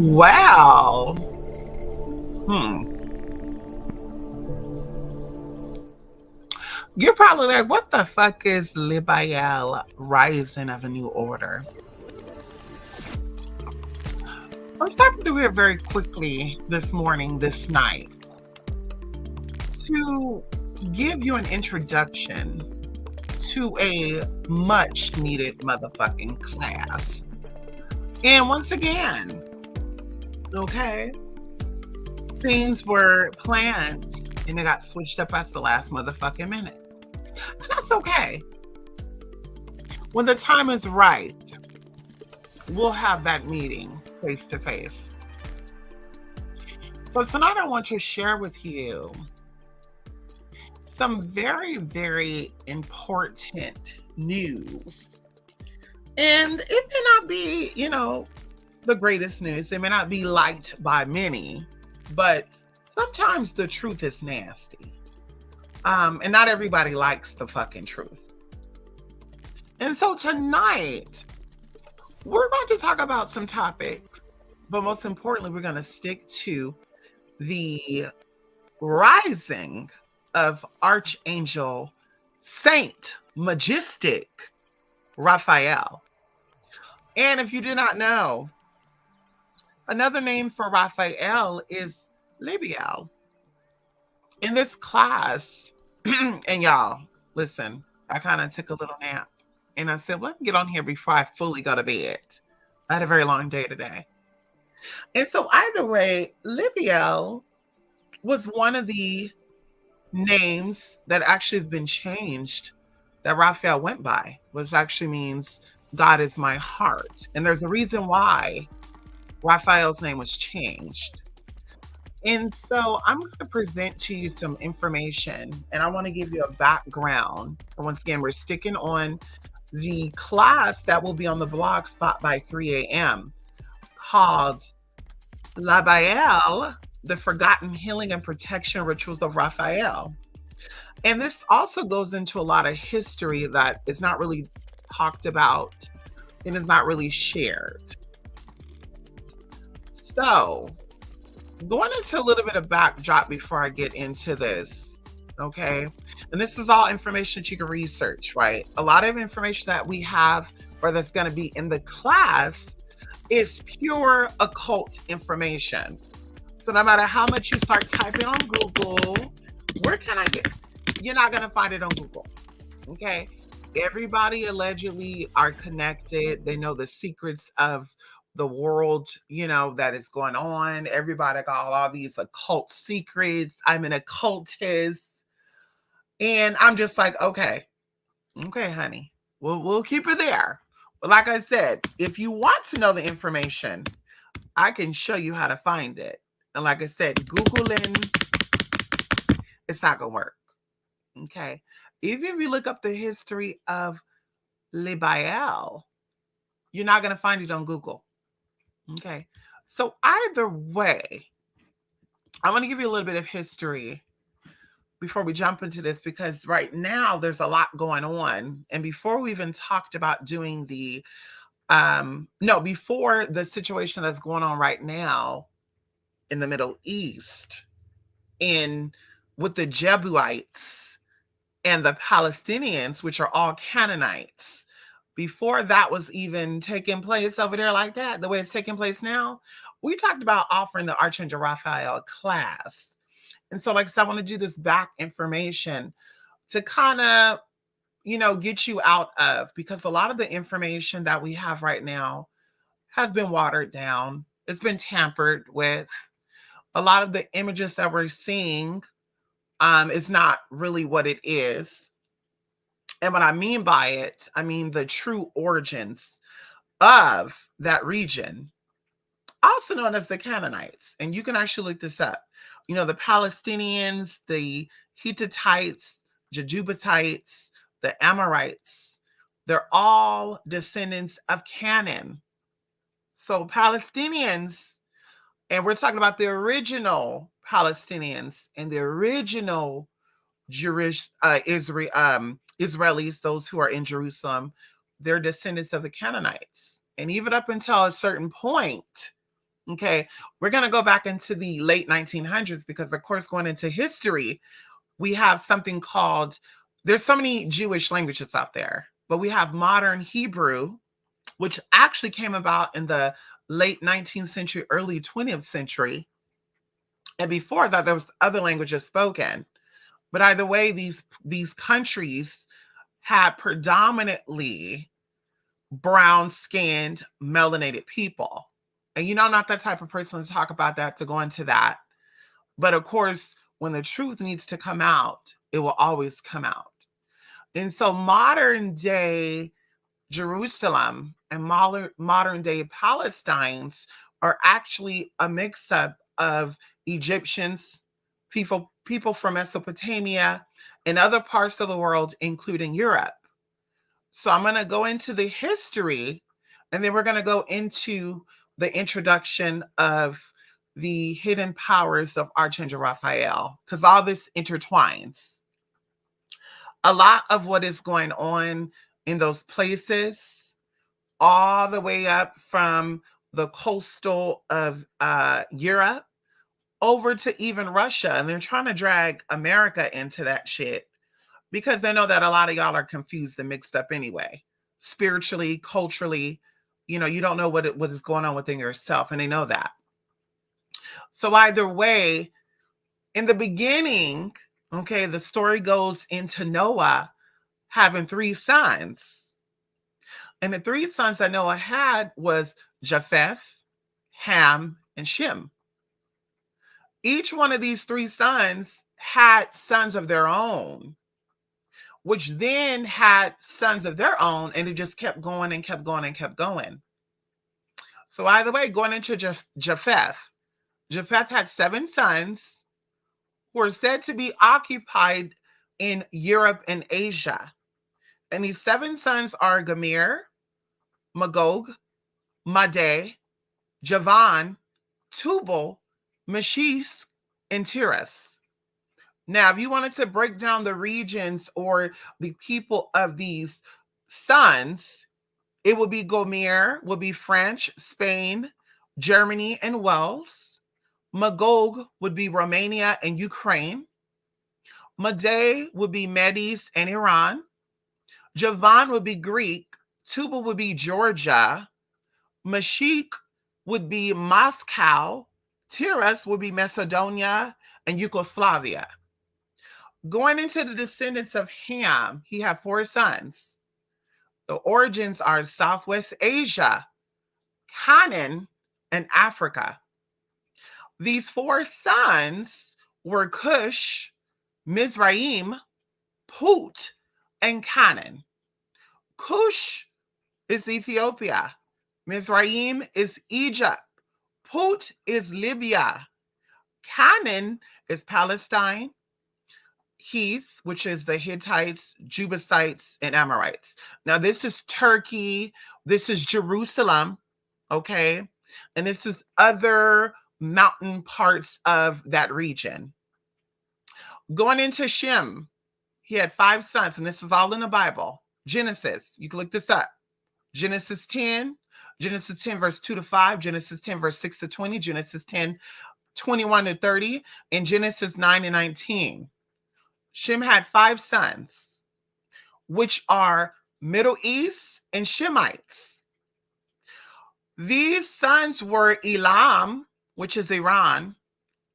Wow. Hmm. You're probably like, what the fuck is libbi rising of a new order? I'm starting to do it very quickly this morning, this night, to give you an introduction to a much needed motherfucking class. And once again, okay, things were planned and it got switched up at the last motherfucking minute. And that's okay. When the time is right, we'll have that meeting face to face. So tonight I want to share with you some very, very important news. And it may not be, the greatest news. It may not be liked by many, but sometimes the truth is nasty. And not everybody likes the fucking truth. And so tonight, we're going to talk about some topics, but most importantly, we're going to stick to the rising of Archangel Saint Majestic Raphael. And if you do not know, another name for Raphael is Libiel. In this class, and y'all, listen, I kind of took a little nap and I said, let me get on here before I fully go to bed. I had a very long day today. And so either way, Libiel was one of the names that actually have been changed that Raphael went by, which actually means God is my heart. And there's a reason why Raphael's name was changed. And so I'm going to present to you some information and I want to give you a background. And once again, we're sticking on the class that will be on the blog spot by 3 a.m. called Labael, the Forgotten Healing and Protection Rituals of Raphael. And this also goes into a lot of history that is not really talked about and is not really shared. So, going into a little bit of backdrop before I get into this, okay? And this is all information that you can research, right? A lot of information that we have or that's going to be in the class is pure occult information. So no matter how much you start typing on Google, where can I get? You're not going to find it on Google, okay? Everybody allegedly are connected. They know the secrets of the world, that is going on. Everybody got all these occult secrets. I'm an occultist. And I'm just like, okay, honey, we'll keep it there. But like I said, if you want to know the information, I can show you how to find it. And like I said, Googling, it's not going to work. Okay. Even if you look up the history of Libiel, you're not going to find it on Google. Okay. So either way, I want to give you a little bit of history before we jump into this, because right now there's a lot going on. And before we even talked about doing before the situation that's going on right now in the Middle East with the Jebusites and the Palestinians, which are all Canaanites, before that was even taking place over there like that, the way it's taking place now, we talked about offering the Archangel Raphael class. And so, like I said, I want to do this back information to kind of, get you out of, because a lot of the information that we have right now has been watered down. It's been tampered with. A lot of the images that we're seeing is not really what it is. And what I mean by it, I mean the true origins of that region, also known as the Canaanites. And you can actually look this up. The Palestinians, the Hittites, Jebusites, the Amorites, they're all descendants of Canaan. So Palestinians, and we're talking about the original Palestinians and the original Jewish Israelis, those who are in Jerusalem, they're descendants of the Canaanites. And even up until a certain point, Okay. We're going to go back into the late 1900s because, of course, going into history, we have something called, there's so many Jewish languages out there, but we have modern Hebrew, which actually came about in the late 19th century, early 20th century. And before that, there was other languages spoken. But either way, these countries had predominantly brown-skinned, melanated people. And I'm not that type of person to talk about that, to go into that. But of course, when the truth needs to come out, it will always come out. And so modern day Jerusalem and modern day Palestines are actually a mix up of Egyptians, people from Mesopotamia, and other parts of the world, including Europe. So I'm going to go into the history, and then we're going to go into the introduction of the hidden powers of Archangel Raphael, because all this intertwines. A lot of what is going on in those places, all the way up from the coastal of Europe over to even Russia. And they're trying to drag America into that shit because they know that a lot of y'all are confused and mixed up anyway, spiritually, culturally. You don't know what is going on within yourself, and they know that. So either way, in the beginning, okay, the story goes into Noah having 3 sons. And the 3 sons that Noah had was Japheth, Ham, and Shem. Each one of these 3 sons had sons of their own, which then had sons of their own, and it just kept going and kept going and kept going. So either way, going into Japheth had 7 sons who are said to be occupied in Europe and Asia. And these 7 sons are Gomer, Magog, Madai, Javan, Tubal, Meshish, and Tiras. Now, if you wanted to break down the regions or the people of these sons, it would be Gomer, would be French, Spain, Germany, and Wales. Magog would be Romania and Ukraine. Madai would be Medes and Iran. Javan would be Greek. Tubal would be Georgia. Meshish would be Moscow. Tiras would be Macedonia and Yugoslavia. Going into the descendants of Ham, he had 4 sons. The origins are Southwest Asia, Canaan, and Africa. These 4 sons were Cush, Mizraim, Put, and Canaan. Cush is Ethiopia. Mizraim is Egypt. Put is Libya. Canaan is Palestine. Heth, which is the Hittites, Jebusites, and Amorites. Now, this is Turkey. This is Jerusalem, okay? And this is other mountain parts of that region. Going into Shem, he had 5 sons, and this is all in the Bible. Genesis, you can look this up. Genesis 10 verse 2 to 5, Genesis 10 verse 6 to 20, Genesis 10, 21 to 30, and Genesis 9 and 19. Shem had 5 sons, which are Middle East and Shemites. These sons were Elam, which is Iran,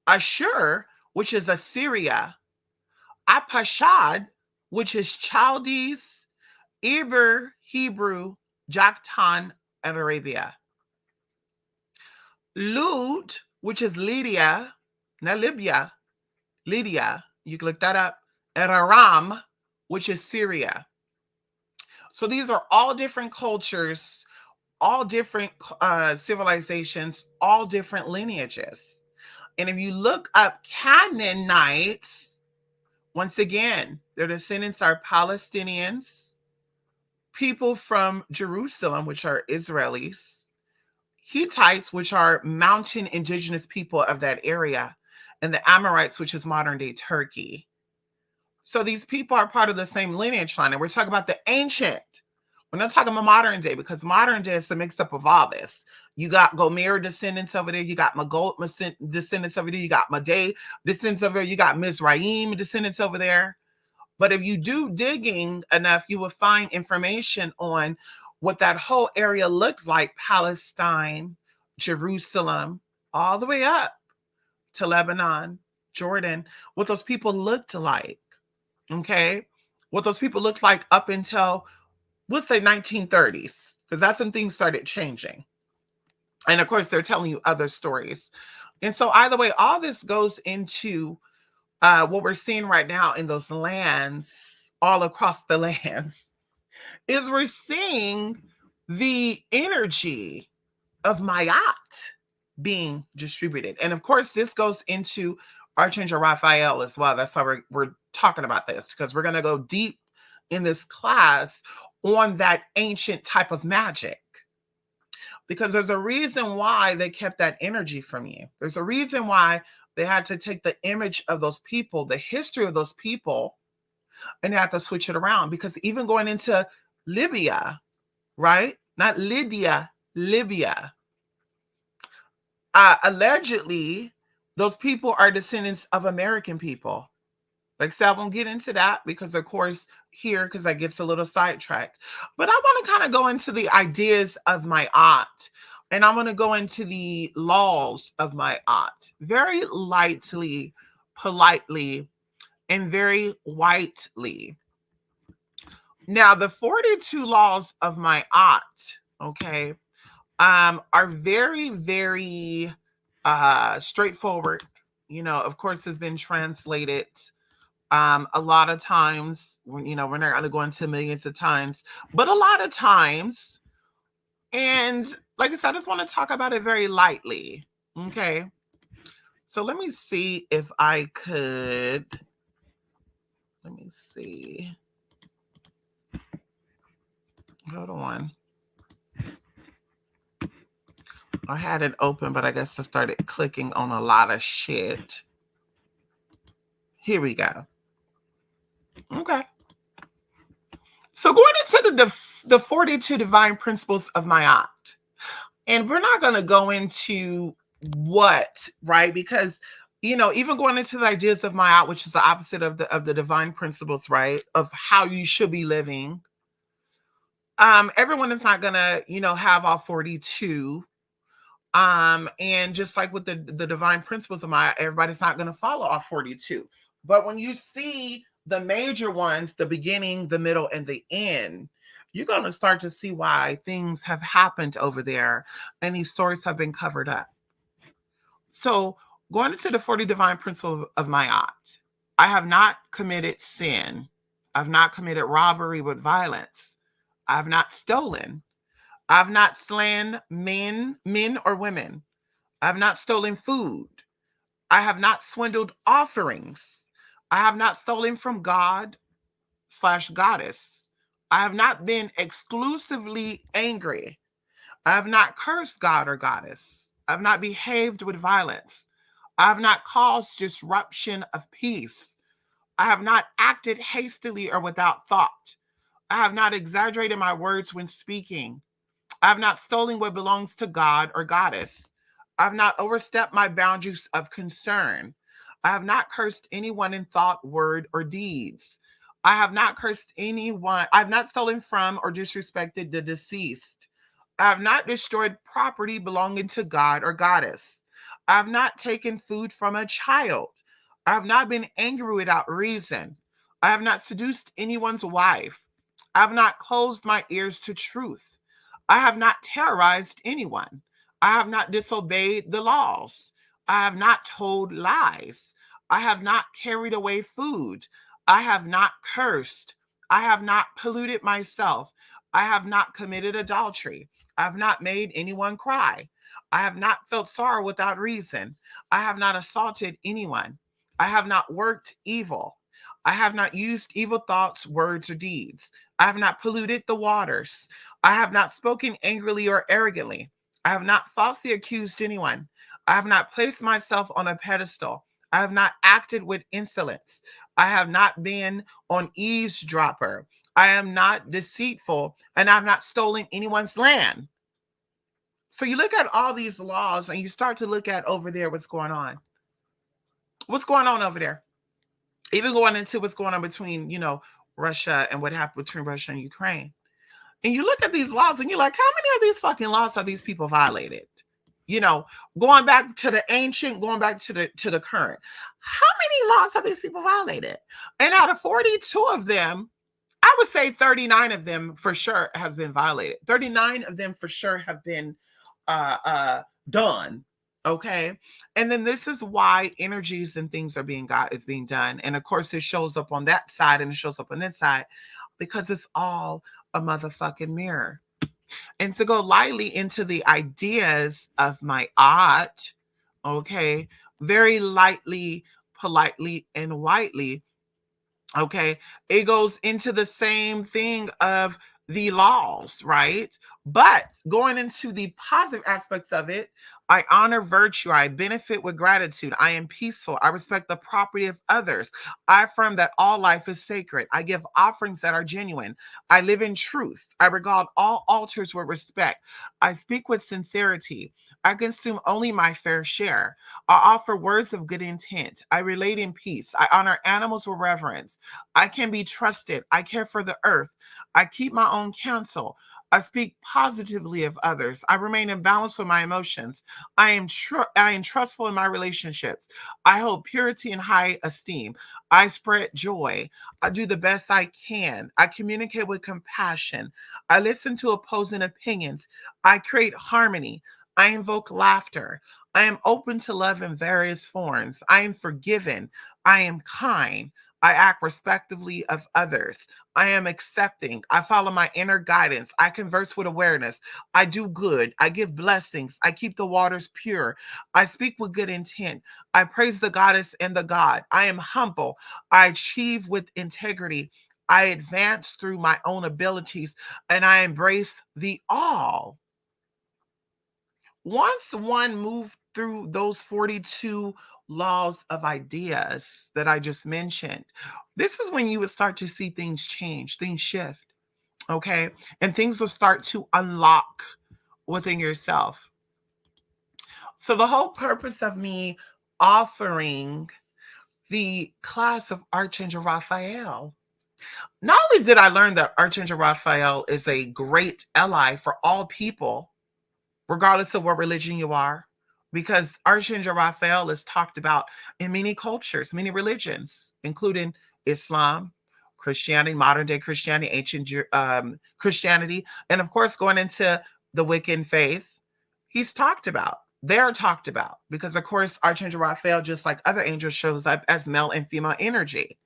Ashur, which is Assyria, Apashad, which is Chaldees, Eber, Hebrew, Joktan, and Arabia. Lud, which is Lydia, not Libya, Lydia, you can look that up, and Aram, which is Syria. So these are all different cultures, all different civilizations, all different lineages. And if you look up Canaanites, once again, their descendants are Palestinians, people from Jerusalem, which are Israelis, Hittites, which are mountain indigenous people of that area, and the Amorites, which is modern day Turkey. So these people are part of the same lineage line. And we're talking about the ancient We're not talking about modern day because modern day is a mix up of all this. You got Gomer descendants over there. You got Magog descendants over there. You got Madeh descendants over there. You got Mizraim descendants over there. But if you do digging enough, you will find information on what that whole area looked like: Palestine, Jerusalem, all the way up to Lebanon, Jordan, what those people looked like. Okay. What those people looked like up until, we'll say, 1930s, because that's when things started changing. And of course, they're telling you other stories. And so, either way, all this goes into what we're seeing right now in those lands, all across the lands, is we're seeing the energy of Mayat being distributed. And of course, this goes into Archangel Raphael as well. That's why we're talking about this, because we're going to go deep in this class on that ancient type of magic. Because there's a reason why they kept that energy from you. There's a reason why they had to take the image of those people, the history of those people, and they had to switch it around. Because even going into Libya, right? Not Lydia, Libya. Allegedly, those people are descendants of American people. Like, so I won't get into that because, of course, here, because that gets a little sidetracked. But I want to kind of go into the ideas of my aunt. And I want to go into the laws of my aunt very lightly, politely, and very whitely. Now, the 42 laws of my aunt, okay, are very, very straightforward. You know, of course, has been translated a lot of times. You know, we're not going to go into millions of times, but a lot of times. And like I said, I just want to talk about it very lightly. Okay. So let me see if I could. Let me see. Hold on. I had it open, but I guess I started clicking on a lot of shit. Here we go. Okay. So going into the 42 divine principles of my aunt. And we're not going to go into what, right? Because, you know, even going into the ideas of my aunt, which is the opposite of the divine principles, right? Of how you should be living. Everyone is not going to, you know, have all 42. And just like with the divine principles of my, everybody's not going to follow all 42. But when you see the major ones, the beginning, the middle, and the end, you're going to start to see why things have happened over there and these stories have been covered up. So, going into the 40 divine principles of my aunt, I have not committed sin. I've not committed robbery with violence. I've not stolen. I've not slain men or women. I've not stolen food. I have not swindled offerings. I have not stolen from God/goddess. I have not been exclusively angry. I have not cursed God or goddess. I have not behaved with violence. I have not caused disruption of peace. I have not acted hastily or without thought. I have not exaggerated my words when speaking. I have not stolen what belongs to God or goddess. I have not overstepped my boundaries of concern. I have not cursed anyone in thought, word, or deeds. I have not cursed anyone. I have not stolen from or disrespected the deceased. I have not destroyed property belonging to God or goddess. I have not taken food from a child. I have not been angry without reason. I have not seduced anyone's wife. I have not closed my ears to truth. I have not terrorized anyone. I have not disobeyed the laws. I have not told lies. I have not carried away food. I have not cursed. I have not polluted myself. I have not committed adultery. I have not made anyone cry. I have not felt sorrow without reason. I have not assaulted anyone. I have not worked evil. I have not used evil thoughts, words, or deeds. I have not polluted the waters. I have not spoken angrily or arrogantly. I have not falsely accused anyone. I have not placed myself on a pedestal. I have not acted with insolence. I have not been on eavesdropper. I am not deceitful, and I've not stolen anyone's land. So you look at all these laws and you start to look at over there what's going on. What's going on over there? Even going into what's going on between, Russia and what happened between Russia and Ukraine. And you look at these laws and you're like, how many of these fucking laws have these people violated? You know, going back to the ancient, going back to the current. How many laws have these people violated? And out of 42 of them, I would say 39 of them for sure has been violated. 39 of them for sure have been done. Okay. And then this is why energies and things are being done. And of course, it shows up on that side and it shows up on this side because it's all a motherfucking mirror. And to go lightly into the ideas of my art, okay, very lightly, politely, and whitely, okay, it goes into the same thing of the laws, right? But going into the positive aspects of it, I honor virtue. I benefit with gratitude. I am peaceful. I respect the property of others. I affirm that all life is sacred. I give offerings that are genuine. I live in truth. I regard all altars with respect. I speak with sincerity. I consume only my fair share. I offer words of good intent. I relate in peace. I honor animals with reverence. I can be trusted. I care for the earth. I keep my own counsel. I speak positively of others. I remain in balance with my emotions. I am trustful in my relationships. I hold purity and high esteem. I spread joy. I do the best I can. I communicate with compassion. I listen to opposing opinions. I create harmony. I invoke laughter. I am open to love in various forms. I am forgiven. I am kind. I act respectively of others. I am accepting. I follow my inner guidance. I converse with awareness. I do good. I give blessings. I keep the waters pure. I speak with good intent. I praise the goddess and the God. I am humble. I achieve with integrity. I advance through my own abilities and I embrace the all. Once one moved through those 42 laws of ideas that I just mentioned, this is when you would start to see things change, things shift, okay? And things will start to unlock within yourself. So, the whole purpose of me offering the class of Archangel Raphael, not only did I learn that Archangel Raphael is a great ally for all people, regardless of what religion you are, because Archangel Raphael is talked about in many cultures, many religions, including Islam, Christianity, modern day Christianity, ancient Christianity, and of course, going into the Wiccan faith, he's talked about. They're talked about because, of course, Archangel Raphael, just like other angels, shows up as male and female energy.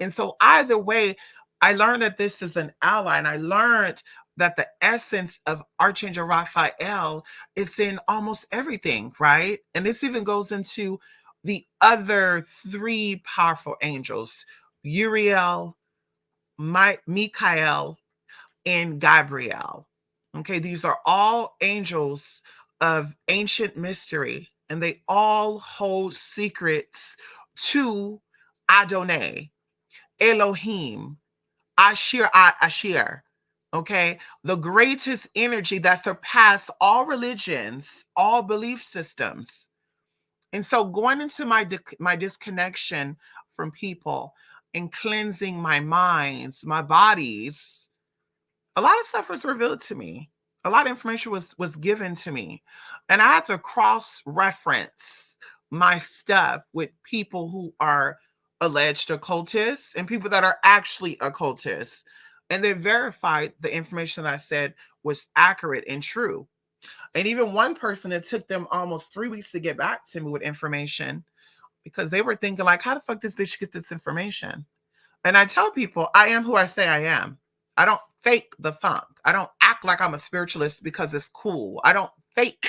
And so either way, I learned that this is an ally, and I learned that the essence of Archangel Raphael is in almost everything, right? And this even goes into the other three powerful angels, Uriel, Michael, and Gabriel. Okay, these are all angels of ancient mystery, and they all hold secrets to Adonai, Elohim, Ashir. Okay, the greatest energy that surpassed all religions, all belief systems. And so, going into my disconnection from people and cleansing my minds, my bodies, a lot of stuff was revealed to me. A lot of information was given to me, and I had to cross reference my stuff with people who are alleged occultists and people that are actually occultists, and they verified the information that I said was accurate and true. And even one person, it took them almost 3 weeks to get back to me with information because they were thinking like, how the fuck this bitch get this information? And I tell people, I am who I say I am. I don't fake the funk. I don't act like I'm a spiritualist because it's cool. I don't fake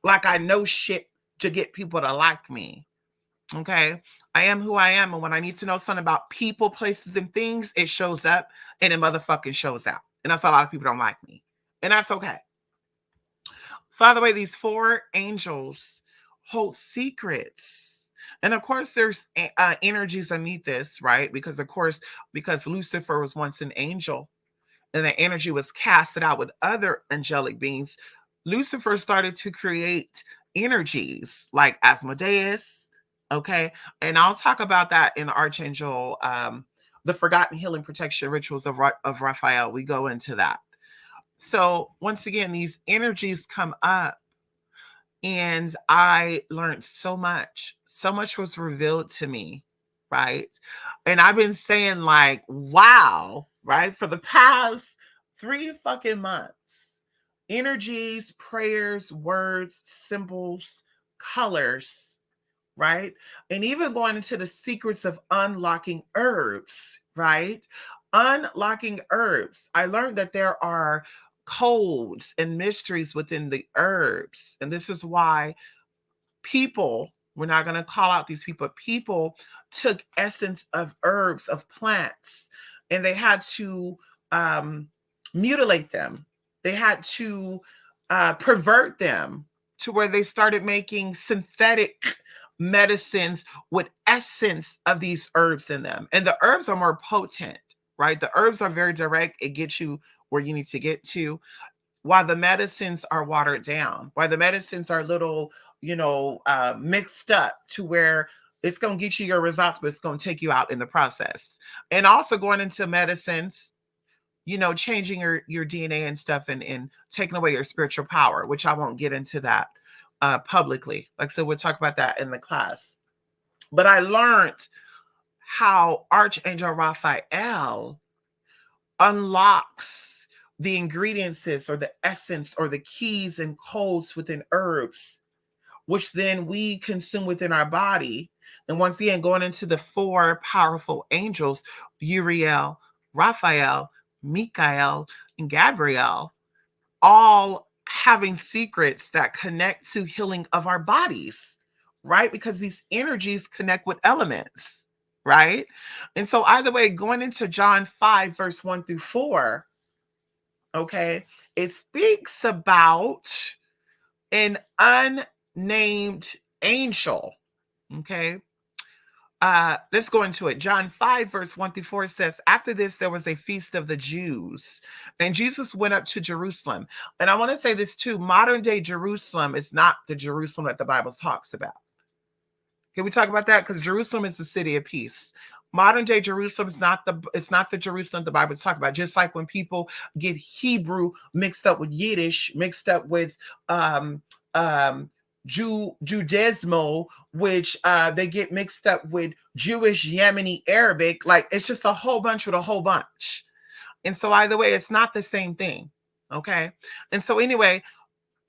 like I know shit to get people to like me. Okay. I am who I am. And when I need to know something about people, places, and things, it shows up and it motherfucking shows out. And that's why a lot of people don't like me. And that's okay. So, by the way, these four angels hold secrets. And of course, there's energies underneath this, right? Because of course, because Lucifer was once an angel, and the energy was casted out with other angelic beings, Lucifer started to create energies like Asmodeus. Okay. And I'll talk about that in Archangel, the Forgotten Healing Protection Rituals of Raphael. We go into that. So, once again, these energies come up, and I learned so much. So much was revealed to me, right? And I've been saying, like, wow, right? For the past 3 fucking months, energies, prayers, words, symbols, colors, right? And even going into the secrets of unlocking herbs, right? Unlocking herbs. I learned that there are codes and mysteries within the herbs. And this is why people, we're not going to call out these people took essence of herbs, of plants, and they had to um, mutilate them. They had to pervert them to where they started making synthetic medicines with essence of these herbs in them. And the herbs are more potent, right? The herbs are very direct. It gets you where you need to get to, while the medicines are watered down, while the medicines are little, mixed up to where it's going to get you your results, but it's going to take you out in the process. And also going into medicines, changing your DNA and stuff, and taking away your spiritual power, which I won't get into that publicly. Like I said, we'll talk about that in the class. But I learned how Archangel Raphael unlocks the ingredients or the essence or the keys and codes within herbs, which then we consume within our body. And once again, going into the 4 powerful angels, Uriel, Raphael, Michael, and Gabriel, all having secrets that connect to healing of our bodies, right? Because these energies connect with elements, right? And so either way, going into John 5, verse 1 through 4, okay, it speaks about an unnamed angel. Okay. Let's go into it. John 5, verse 1 through 4 says, after this, there was a feast of the Jews, and Jesus went up to Jerusalem. And I want to say this too, modern day Jerusalem is not the Jerusalem that the Bible talks about. Can we talk about that? Because Jerusalem is the city of peace. Modern day Jerusalem is not the Jerusalem the Bible is talking about. Just like when people get Hebrew mixed up with Yiddish, mixed up with Judaismo, which they get mixed up with Jewish, Yemeni, Arabic. Like, it's just a whole bunch with a whole bunch. And so either way, it's not the same thing. Okay. And so anyway,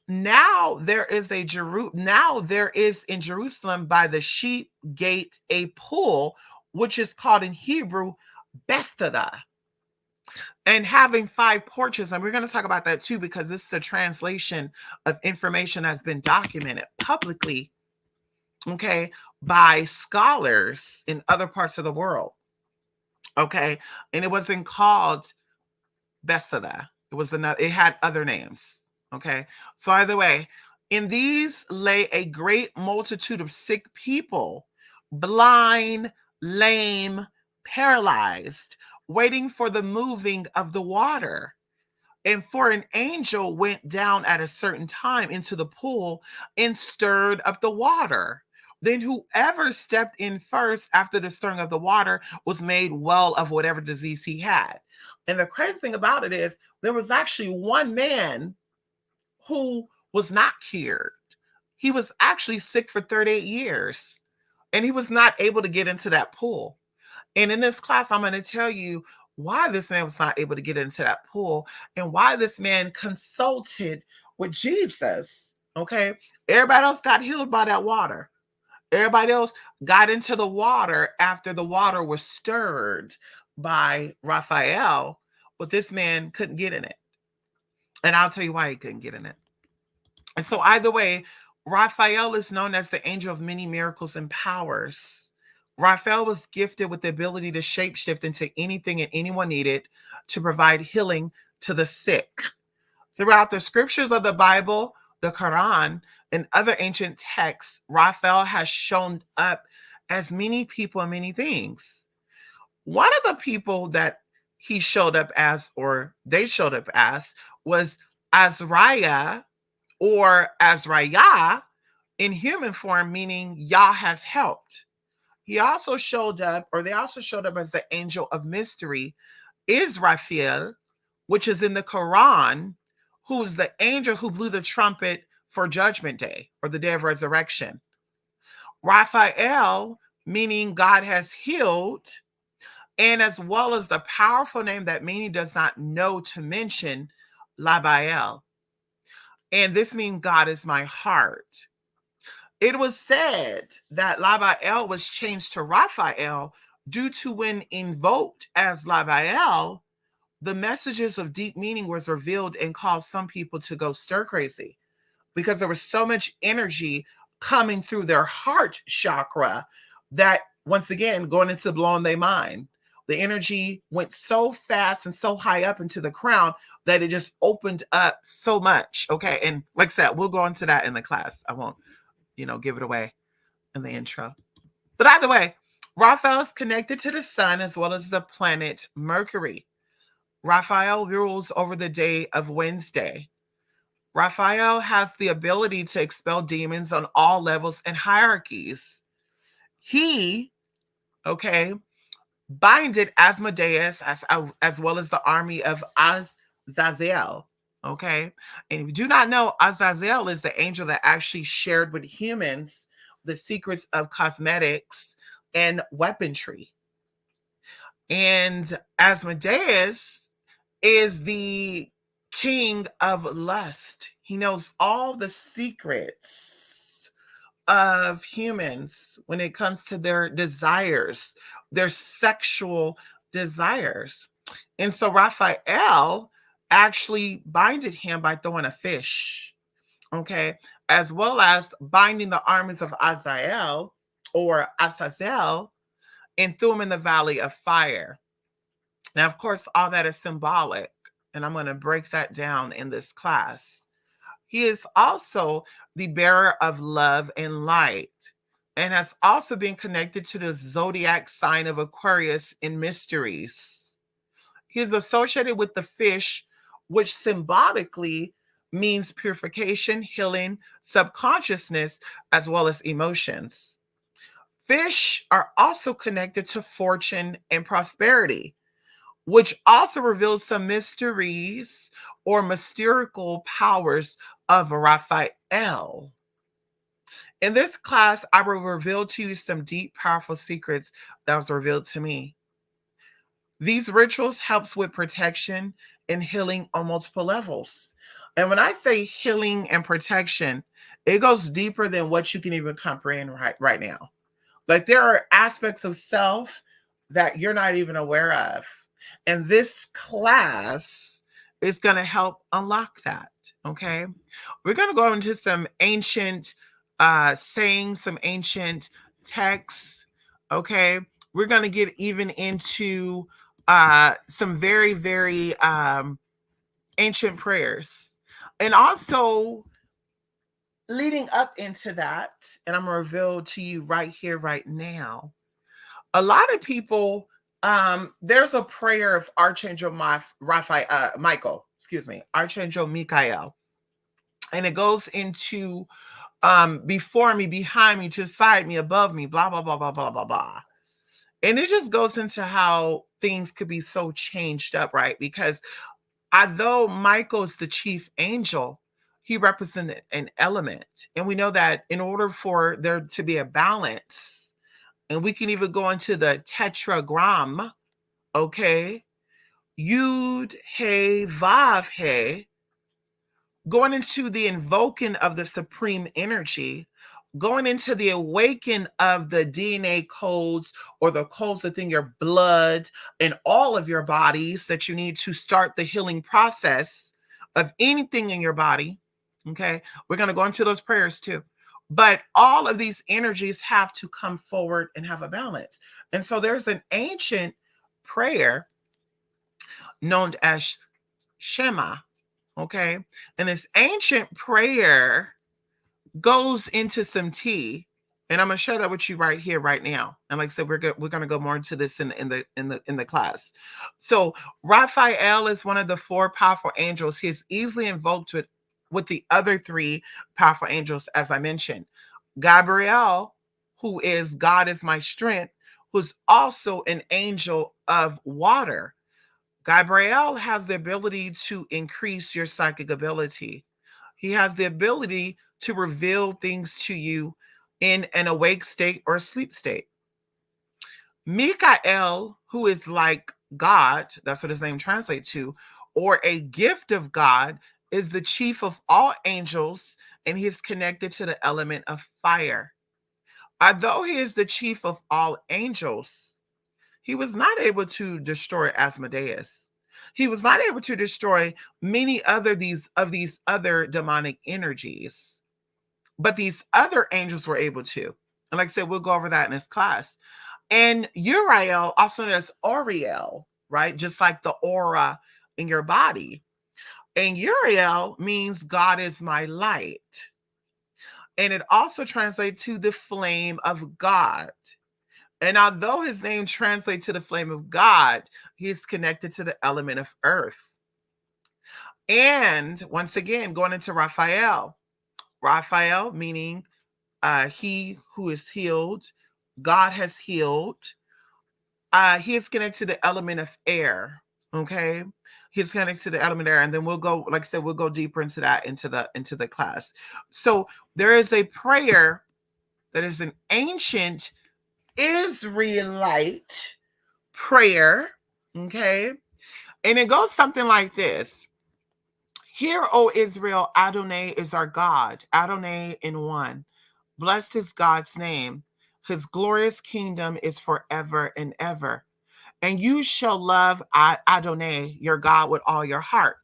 now there is in Jerusalem by the sheep gate a pool, which is called in Hebrew Bethesda, and having 5 porches. And we're going to talk about that too, because this is a translation of information that's been documented publicly, okay, by scholars in other parts of the world. Okay. And it wasn't called Bethesda. It had other names. Okay. So either way, in these lay a great multitude of sick people, blind, lame, paralyzed, waiting for the moving of the water. And for an angel went down at a certain time into the pool and stirred up the water. Then whoever stepped in first after the stirring of the water was made well of whatever disease he had. And the crazy thing about it is there was actually one man who was not cured. He was actually sick for 38 years, and he was not able to get into that pool. And in this class, I'm going to tell you why this man was not able to get into that pool and why this man consulted with Jesus. Okay. Everybody else got healed by that water. Everybody else got into the water after the water was stirred by Raphael, but this man couldn't get in it. And I'll tell you why he couldn't get in it. And so either way, Raphael is known as the angel of many miracles and powers. Raphael was gifted with the ability to shapeshift into anything and anyone needed to provide healing to the sick. Throughout the scriptures of the Bible, the Quran, and other ancient texts, Raphael has shown up as many people and many things. One of the people that he showed up as, or they showed up as, was Azariah or Azariah in human form, meaning Yah has helped. He also showed up, or they also showed up as the angel of mystery, Israfil, which is in the Quran, who is the angel who blew the trumpet for Judgment Day or the Day of Resurrection. Raphael, meaning God has healed, and as well as the powerful name that many does not know to mention, Labael. And this means God is my heart. It was said that Labael was changed to Raphael due to when invoked as Labael, the messages of deep meaning was revealed and caused some people to go stir crazy because there was so much energy coming through their heart chakra that, once again, going into blowing their mind. The energy went so fast and so high up into the crown that it just opened up so much. Okay. And like I said, we'll go into that in the class. I won't, give it away in the intro. But either way, Raphael is connected to the sun as well as the planet Mercury. Raphael rules over the day of Wednesday. Raphael has the ability to expel demons on all levels and hierarchies. He, okay, binded Asmodeus as well as the army of Azazel. Okay. And if you do not know, Azazel is the angel that actually shared with humans the secrets of cosmetics and weaponry. And Asmodeus is the king of lust. He knows all the secrets of humans when it comes to their desires, their sexual desires. And so Raphael actually binded him by throwing a fish, okay, as well as binding the armies of Azazel or Azazel and threw him in the valley of fire. Now, of course, all that is symbolic, and I'm going to break that down in this class. He is also the bearer of love and light, and has also been connected to the zodiac sign of Aquarius in mysteries. He is associated with the fish, which symbolically means purification, healing, subconsciousness, as well as emotions. Fish are also connected to fortune and prosperity, which also reveals some mysteries or mystical powers of Raphael. In this class, I will reveal to you some deep, powerful secrets that was revealed to me. These rituals helps with protection and healing on multiple levels. And when I say healing and protection, it goes deeper than what you can even comprehend right now. Like there are aspects of self that you're not even aware of. And this class is going to help unlock that. Okay. We're going to go into some ancient sayings, some ancient texts. Okay. We're going to get even into some very, very ancient prayers. And also, leading up into that, and I'm going to reveal to you right here, right now, a lot of people, there's a prayer of Archangel Michael, excuse me, Archangel Michael. And it goes into before me, behind me, to the side me, above me, blah, blah, blah, blah, blah, blah, blah. And it just goes into how things could be so changed up, right? Because although Michael is the chief angel, he represented an element. And we know that in order for there to be a balance, and we can even go into the tetragram, okay? Yud, He, Vav, He, going into the invoking of the supreme energy, going into the awaken of the DNA codes or the codes within your blood and all of your bodies that you need to start the healing process of anything in your body. Okay. We're going to go into those prayers too. But all of these energies have to come forward and have a balance. And so there's an ancient prayer known as Shema. Okay. And this ancient prayer goes into some tea. And I'm going to share that with you right here, right now. And like I said, we're going to go more into this in the class. So Raphael is one of the four powerful angels. He is easily invoked with the other three powerful angels, as I mentioned. Gabriel, who is God is my strength, who's also an angel of water. Gabriel has the ability to increase your psychic ability. He has the ability to reveal things to you in an awake state or sleep state. Mikael, who is like God, that's what his name translates to, or a gift of God, is the chief of all angels, and he is connected to the element of fire. Although he is the chief of all angels, he was not able to destroy Asmodeus. He was not able to destroy many these other demonic energies. But these other angels were able to. And like I said, we'll go over that in this class. And Uriel, also known as Oriel, right? Just like the aura in your body. And Uriel means God is my light. And it also translates to the flame of God. And although his name translates to the flame of God, he is connected to the element of earth. And once again, going into Raphael, Raphael meaning he who is healed, God has healed. He is connected to the element of air. Okay. He's connected to the element of air. And then we'll go, like I said, we'll go deeper into that into the class. So there is a prayer that is an ancient Israelite prayer. Okay. And it goes something like this. Hear, O Israel, Adonai is our God, Adonai in one. Blessed is God's name. His glorious kingdom is forever and ever. And you shall love Adonai, your God, with all your heart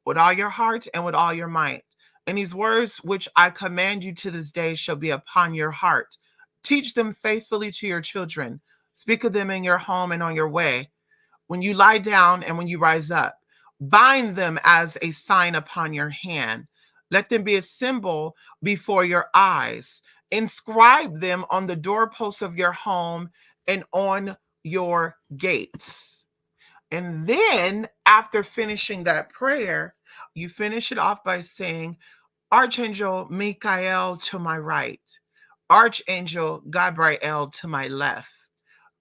and with all your might. And these words which I command you to this day shall be upon your heart. Teach them faithfully to your children. Speak of them in your home and on your way, when you lie down and when you rise up. Bind them as a sign upon your hand. Let them be a symbol before your eyes. Inscribe them on the doorposts of your home and on your gates. And then, after finishing that prayer, you finish it off by saying, Archangel Michael to my right, Archangel Gabriel to my left,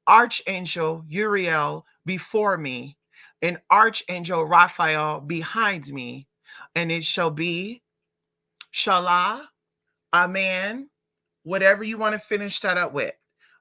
Archangel Uriel before me, and Archangel Raphael behind me. And it shall be, Shalah, Amen, whatever you want to finish that up with.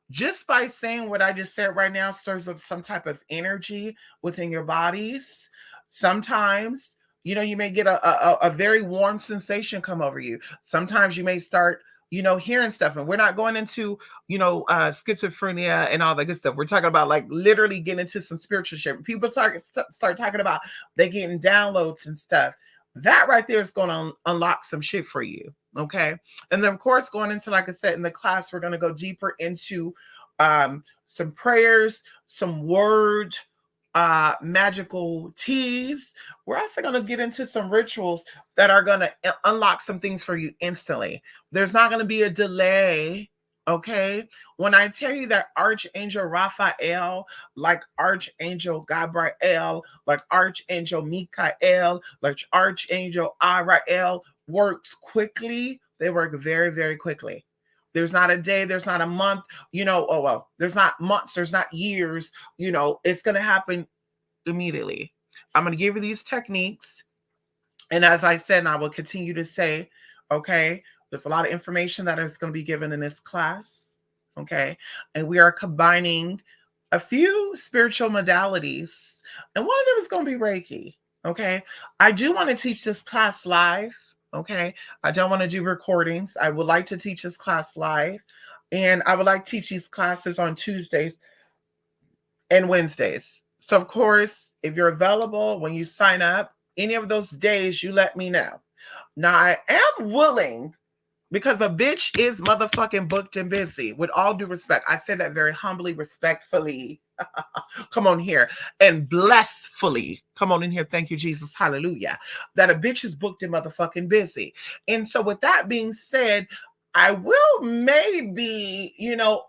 Just by saying what I just said right now stirs up some type of energy within your bodies. Sometimes, you may get a very warm sensation come over you. Sometimes you may start, hearing stuff. And we're not going into, schizophrenia and all that good stuff. We're talking about like literally getting into some spiritual shit. People start talking about they getting downloads and stuff. That right there is going to unlock some shit for you. Okay. And then, of course, going into, like I said, in the class, we're going to go deeper into some prayers, some word magical teas. We're also going to get into some rituals that are going to unlock some things for you instantly. There's not going to be a delay. Okay. When I tell you that Archangel Raphael, like Archangel Gabriel, like Archangel Michael, like Archangel Ariel works quickly, they work very, very quickly. There's not a day, there's not a month, there's not months, there's not years, it's going to happen immediately. I'm going to give you these techniques. And as I said, and I will continue to say, okay, there's a lot of information that is going to be given in this class. Okay. And we are combining a few spiritual modalities. And one of them is going to be Reiki. Okay. I do want to teach this class live. Okay. I don't want to do recordings. I would like to teach this class live. And I would like to teach these classes on Tuesdays and Wednesdays. So, of course, if you're available when you sign up, any of those days, you let me know. Now, I am willing, because a bitch is motherfucking booked and busy. With all due respect, I say that very humbly, respectfully. Come on here. And blessfully. Come on in here. Thank you, Jesus. Hallelujah. That a bitch is booked and motherfucking busy. And so with that being said, I will maybe,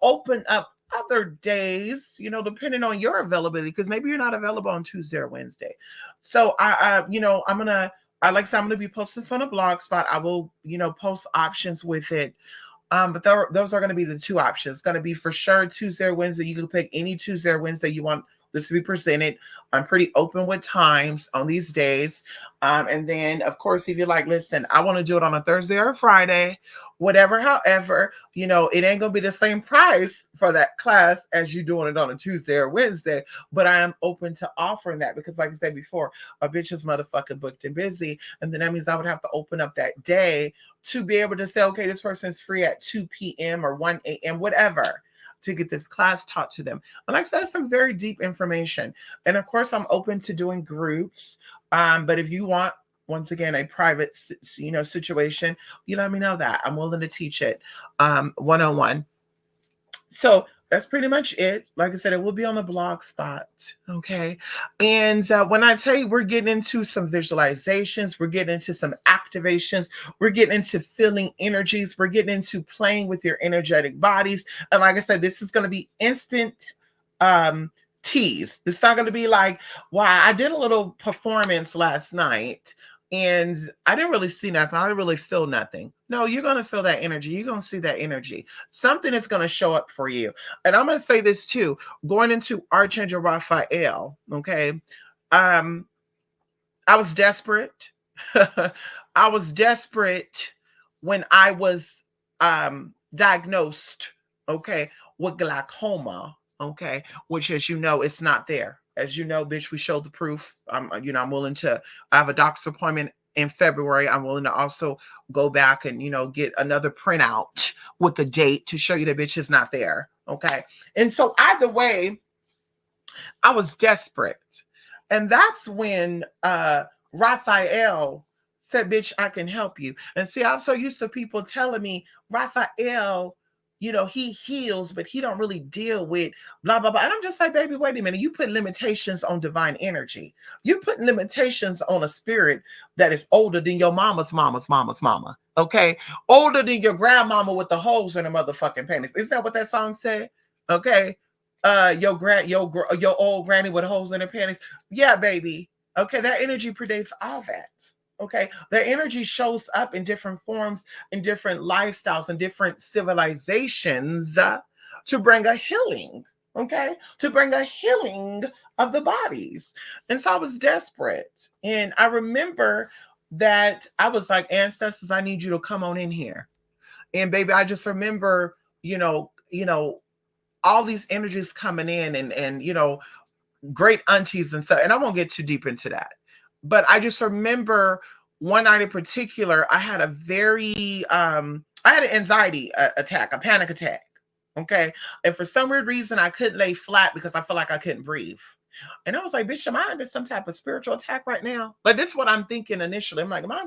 open up other days, depending on your availability, because maybe you're not available on Tuesday or Wednesday. So I'm gonna, I like I said, I'm gonna be posting this on a blog spot. I will, post options with it. But those are going to be the two options. It's going to be for sure Tuesday or Wednesday. You can pick any Tuesday or Wednesday you want this to be presented. I'm pretty open with times on these days. And then, of course, if you're like, listen, I want to do it on a Thursday or a Friday, whatever, however, it ain't going to be the same price for that class as you doing it on a Tuesday or Wednesday. But I am open to offering that because, like I said before, a bitch is motherfucking booked and busy. And then that means I would have to open up that day to be able to say, okay, this person's free at 2 p.m. or 1 a.m., whatever, to get this class taught to them. And like I said, some very deep information. And of course, I'm open to doing groups. But if you want, once again, a private, situation, you let me know that. I'm willing to teach it one-on-one. So that's pretty much it. Like I said, it will be on the blog spot. Okay. And when I tell you we're getting into some visualizations, we're getting into some activations, we're getting into feeling energies, we're getting into playing with your energetic bodies. And like I said, this is going to be instant tease. It's not going to be like, wow, I did a little performance last night and I didn't really see nothing. I didn't really feel nothing. No, you're going to feel that energy. You're going to see that energy. Something is going to show up for you. And I'm going to say this too, going into Archangel Raphael, okay? I was desperate. I was desperate when I was diagnosed, okay, with glaucoma, okay, which, as you know, it's not there. As you know, bitch, we showed the proof. I'm willing to. I have a doctor's appointment in February. I'm willing to also go back and get another printout with the date to show you the bitch is not there. Okay, and so either way, I was desperate, and that's when Raphael said, bitch, I can help you. And see, I'm so used to people telling me, Raphael, he heals, but he don't really deal with blah, blah, blah. And I'm just like, baby, wait a minute. You put limitations on divine energy. You put limitations on a spirit that is older than your mama's mama's mama's mama. Okay? Older than your grandmama with the holes in her motherfucking panties. Isn't that what that song said? Okay? Your old granny with holes in her panties. Yeah, baby. Okay, that energy predates all that. Okay, the energy shows up in different forms, in different lifestyles, and different civilizations to bring a healing. Okay, to bring a healing of the bodies. And so I was desperate. And I remember that I was like, ancestors, I need you to come on in here. And baby, I just remember, all these energies coming in and great aunties and stuff. And I won't get too deep into that. But I just remember one night in particular, I had I had an anxiety attack, a panic attack. Okay. And for some weird reason, I couldn't lay flat because I felt like I couldn't breathe. And I was like, bitch, am I under some type of spiritual attack right now? But this is what I'm thinking initially. I'm like, am I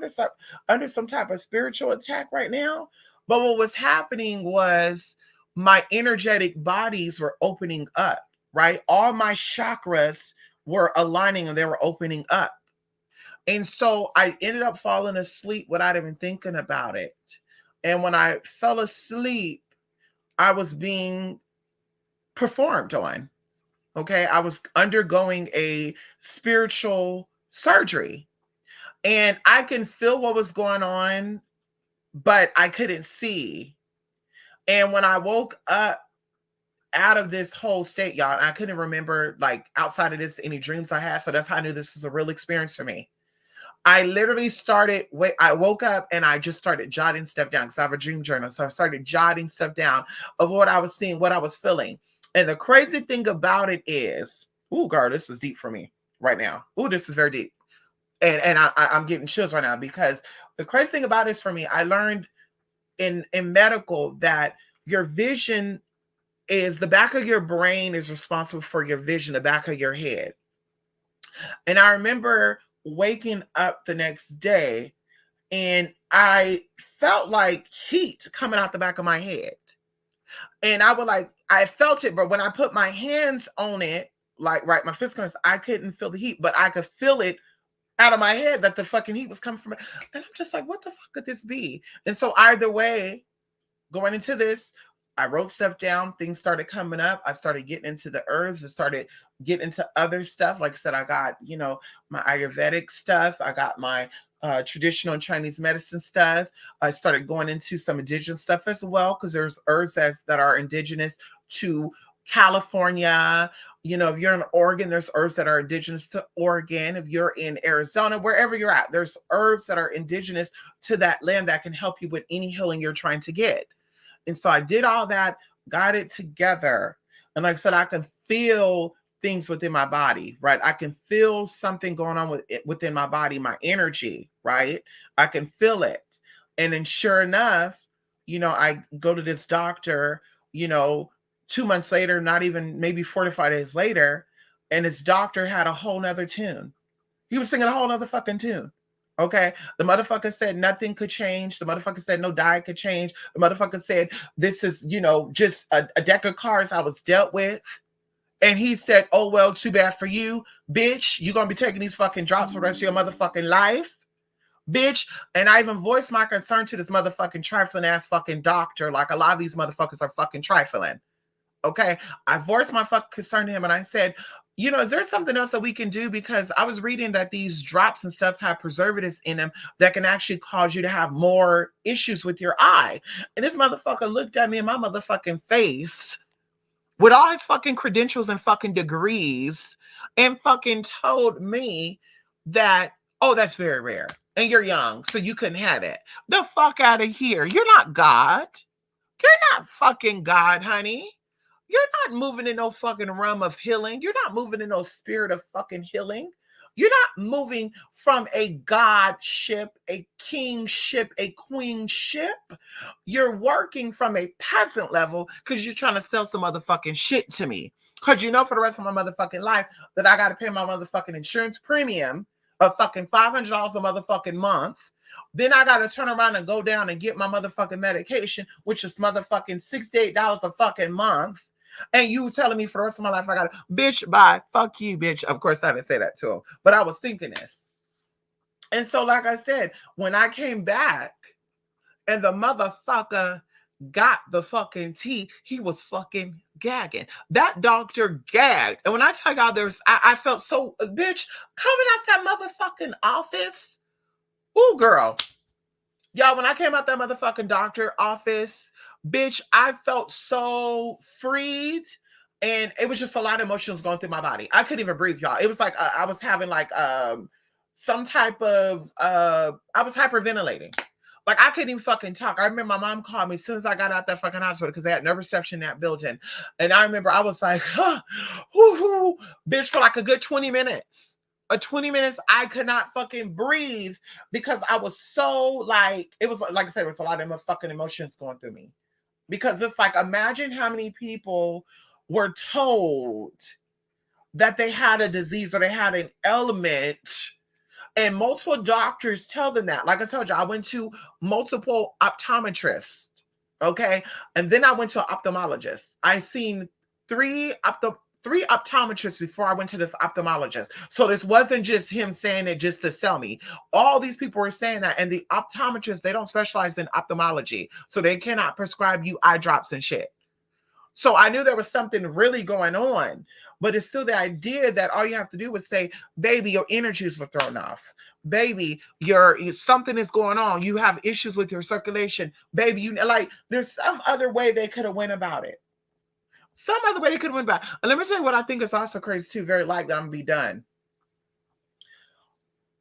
under some type of spiritual attack right now? But what was happening was my energetic bodies were opening up, right? All my chakras were aligning and they were opening up. And so I ended up falling asleep without even thinking about it. And when I fell asleep, I was being performed on. Okay. I was undergoing a spiritual surgery and I can feel what was going on, but I couldn't see. And when I woke up out of this whole state, y'all, I couldn't remember, like, outside of this, any dreams I had. So that's how I knew this was a real experience for me. I literally I woke up and I just started jotting stuff down because I have a dream journal. So I started jotting stuff down of what I was seeing, what I was feeling. And the crazy thing about it is, ooh, girl, this is deep for me right now. Ooh, this is very deep. And I'm getting chills right now because the crazy thing about it is, for me, I learned in medical that your vision is the back of your brain is responsible for your vision, the back of your head. And I remember waking up the next day and I felt like heat coming out the back of my head. And I felt it, but when I put my hands on it, like, right, my physical hands, I couldn't feel the heat, but I could feel it out of my head that the fucking heat was coming from it. And I'm just like, what the fuck could this be? And so either way, going into this, I wrote stuff down. Things started coming up. I started getting into the herbs. I started getting into other stuff. Like I said, I got, my Ayurvedic stuff. I got my traditional Chinese medicine stuff. I started going into some indigenous stuff as well, because there's herbs that are indigenous to California. If you're in Oregon, there's herbs that are indigenous to Oregon. If you're in Arizona, wherever you're at, there's herbs that are indigenous to that land that can help you with any healing you're trying to get. And so I did all that, got it together. And like I said, I can feel things within my body, right? I can feel something going on within my body, my energy, right? I can feel it. And then sure enough, I go to this doctor, 2 months later, not even maybe 4 to 5 days later, and his doctor had a whole nother tune. He was singing a whole nother fucking tune. Okay. The motherfucker said nothing could change. The motherfucker said no diet could change. The motherfucker said this is, just a deck of cards I was dealt with. And he said, oh, well, too bad for you, bitch. You're going to be taking these fucking drops for the rest of your motherfucking life, bitch. And I even voiced my concern to this motherfucking trifling ass fucking doctor. Like a lot of these motherfuckers are fucking trifling. Okay. I voiced my fucking concern to him and I said, is there something else that we can do? Because I was reading that these drops and stuff have preservatives in them that can actually cause you to have more issues with your eye. And this motherfucker looked at me in my motherfucking face with all his fucking credentials and fucking degrees and fucking told me that, oh, that's very rare. And you're young, so you couldn't have it. The fuck out of here. You're not God. You're not fucking God, honey. You're not moving in no fucking realm of healing. You're not moving in no spirit of fucking healing. You're not moving from a godship, a kingship, a queenship. You're working from a peasant level because you're trying to sell some motherfucking shit to me. Because for the rest of my motherfucking life that I got to pay my motherfucking insurance premium of fucking $500 a motherfucking month. Then I got to turn around and go down and get my motherfucking medication, which is motherfucking $68 a fucking month. And you telling me for the rest of my life, I got to, bitch, bye, fuck you, bitch. Of course, I didn't say that to him, but I was thinking this. And so, like I said, when I came back and the motherfucker got the fucking tea, he was fucking gagging. That doctor gagged. And when I tell y'all, I felt so, bitch, coming out that motherfucking office. Ooh, girl. Y'all, when I came out that motherfucking doctor office, bitch, I felt so freed. And it was just a lot of emotions going through my body. I couldn't even breathe, y'all. It was like I was having like some type of I was hyperventilating. Like I couldn't even fucking talk. I remember my mom called me as soon as I got out that fucking hospital because they had no reception in that building. And I remember I was like, bitch, for like a good 20 minutes. 20 minutes, I could not fucking breathe because I was so like, it was like I said, it was a lot of fucking emotions going through me. Because it's like, imagine how many people were told that they had a disease or they had an ailment, and multiple doctors tell them that. Like I told you, I went to multiple optometrists, okay? And then I went to an ophthalmologist. I seen three optometrists before I went to this ophthalmologist. So this wasn't just him saying it just to sell me. All these people were saying that. And the optometrists, they don't specialize in ophthalmology. So they cannot prescribe you eye drops and shit. So I knew there was something really going on. But it's still the idea that all you have to do is say, baby, your energies were thrown off. Baby, something is going on. You have issues with your circulation. Baby, there's some other way they could have went about it. Some other way they could have went about it. And let me tell you what I think is also crazy too, very likely I'm going to be done.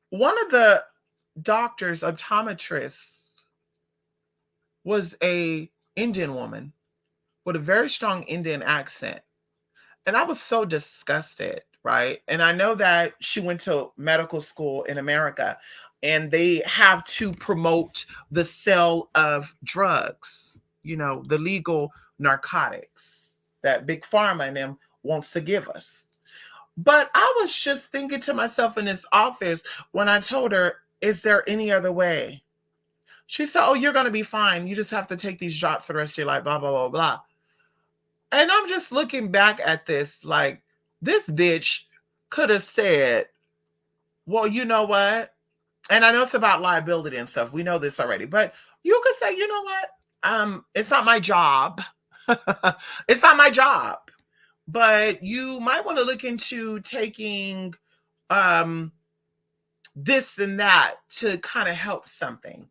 One of the doctors, optometrists, was a Indian woman with a very strong Indian accent. And I was so disgusted, right? And I know that she went to medical school in America and they have to promote the sale of drugs, the legal narcotics that Big Pharma and them wants to give us. But I was just thinking to myself in this office when I told her, is there any other way? She said, oh, you're going to be fine. You just have to take these drops for the rest of your life, blah, blah, blah, blah. And I'm just looking back at this like, this bitch could have said, well, you know what? And I know it's about liability and stuff. We know this already. But you could say, you know what? It's not my job. It's not my job. But you might want to look into taking um this and that to kind of help something.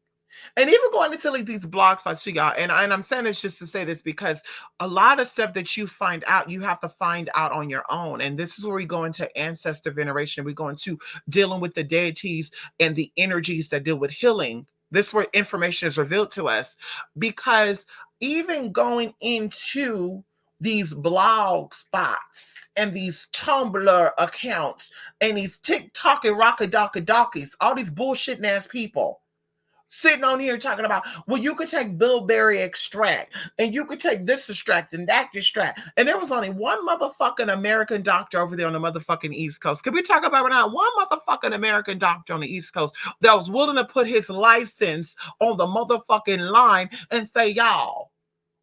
And even going into like these blog spots you got, and I'm saying this just to say this because a lot of stuff that you find out, you have to find out on your own. And this is where we go into ancestor veneration. We go into dealing with the deities and the energies that deal with healing. This is where information is revealed to us. Because even going into these blog spots and these Tumblr accounts and these TikTok and Rockadockies, all these bullshit ass people sitting on here talking about, well, you could take bilberry extract and you could take this extract and that extract. And there was only one motherfucking American doctor over there on the motherfucking East Coast. Can we talk about it now? One motherfucking American doctor on the East Coast that was willing to put his license on the motherfucking line and say, y'all,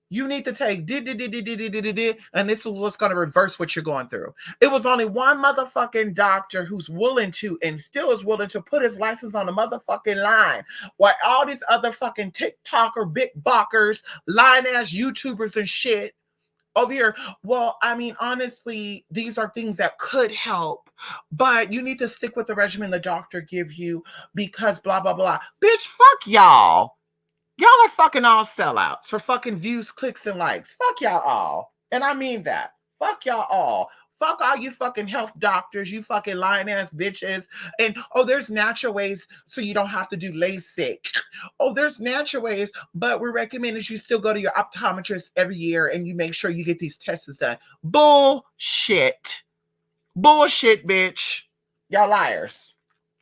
you need to take and this is what's going to reverse what you're going through. It was only one motherfucking doctor who's willing to and still is willing to put his license on the motherfucking line. While all these other fucking TikToker, big bockers, line ass YouTubers and shit over here. Well, I mean, honestly, these are things that could help, but you need to stick with the regimen the doctor give you because blah, blah, blah. Bitch, fuck y'all. Y'all are fucking all sellouts for fucking views, clicks, and likes. Fuck y'all all. And I mean that. Fuck y'all all. Fuck all you fucking health doctors, you fucking lying ass bitches. And oh, there's natural ways so you don't have to do LASIK. Oh, there's natural ways, but we recommend that you still go to your optometrist every year and you make sure you get these tests done. Bullshit. Bullshit, bitch. Y'all liars.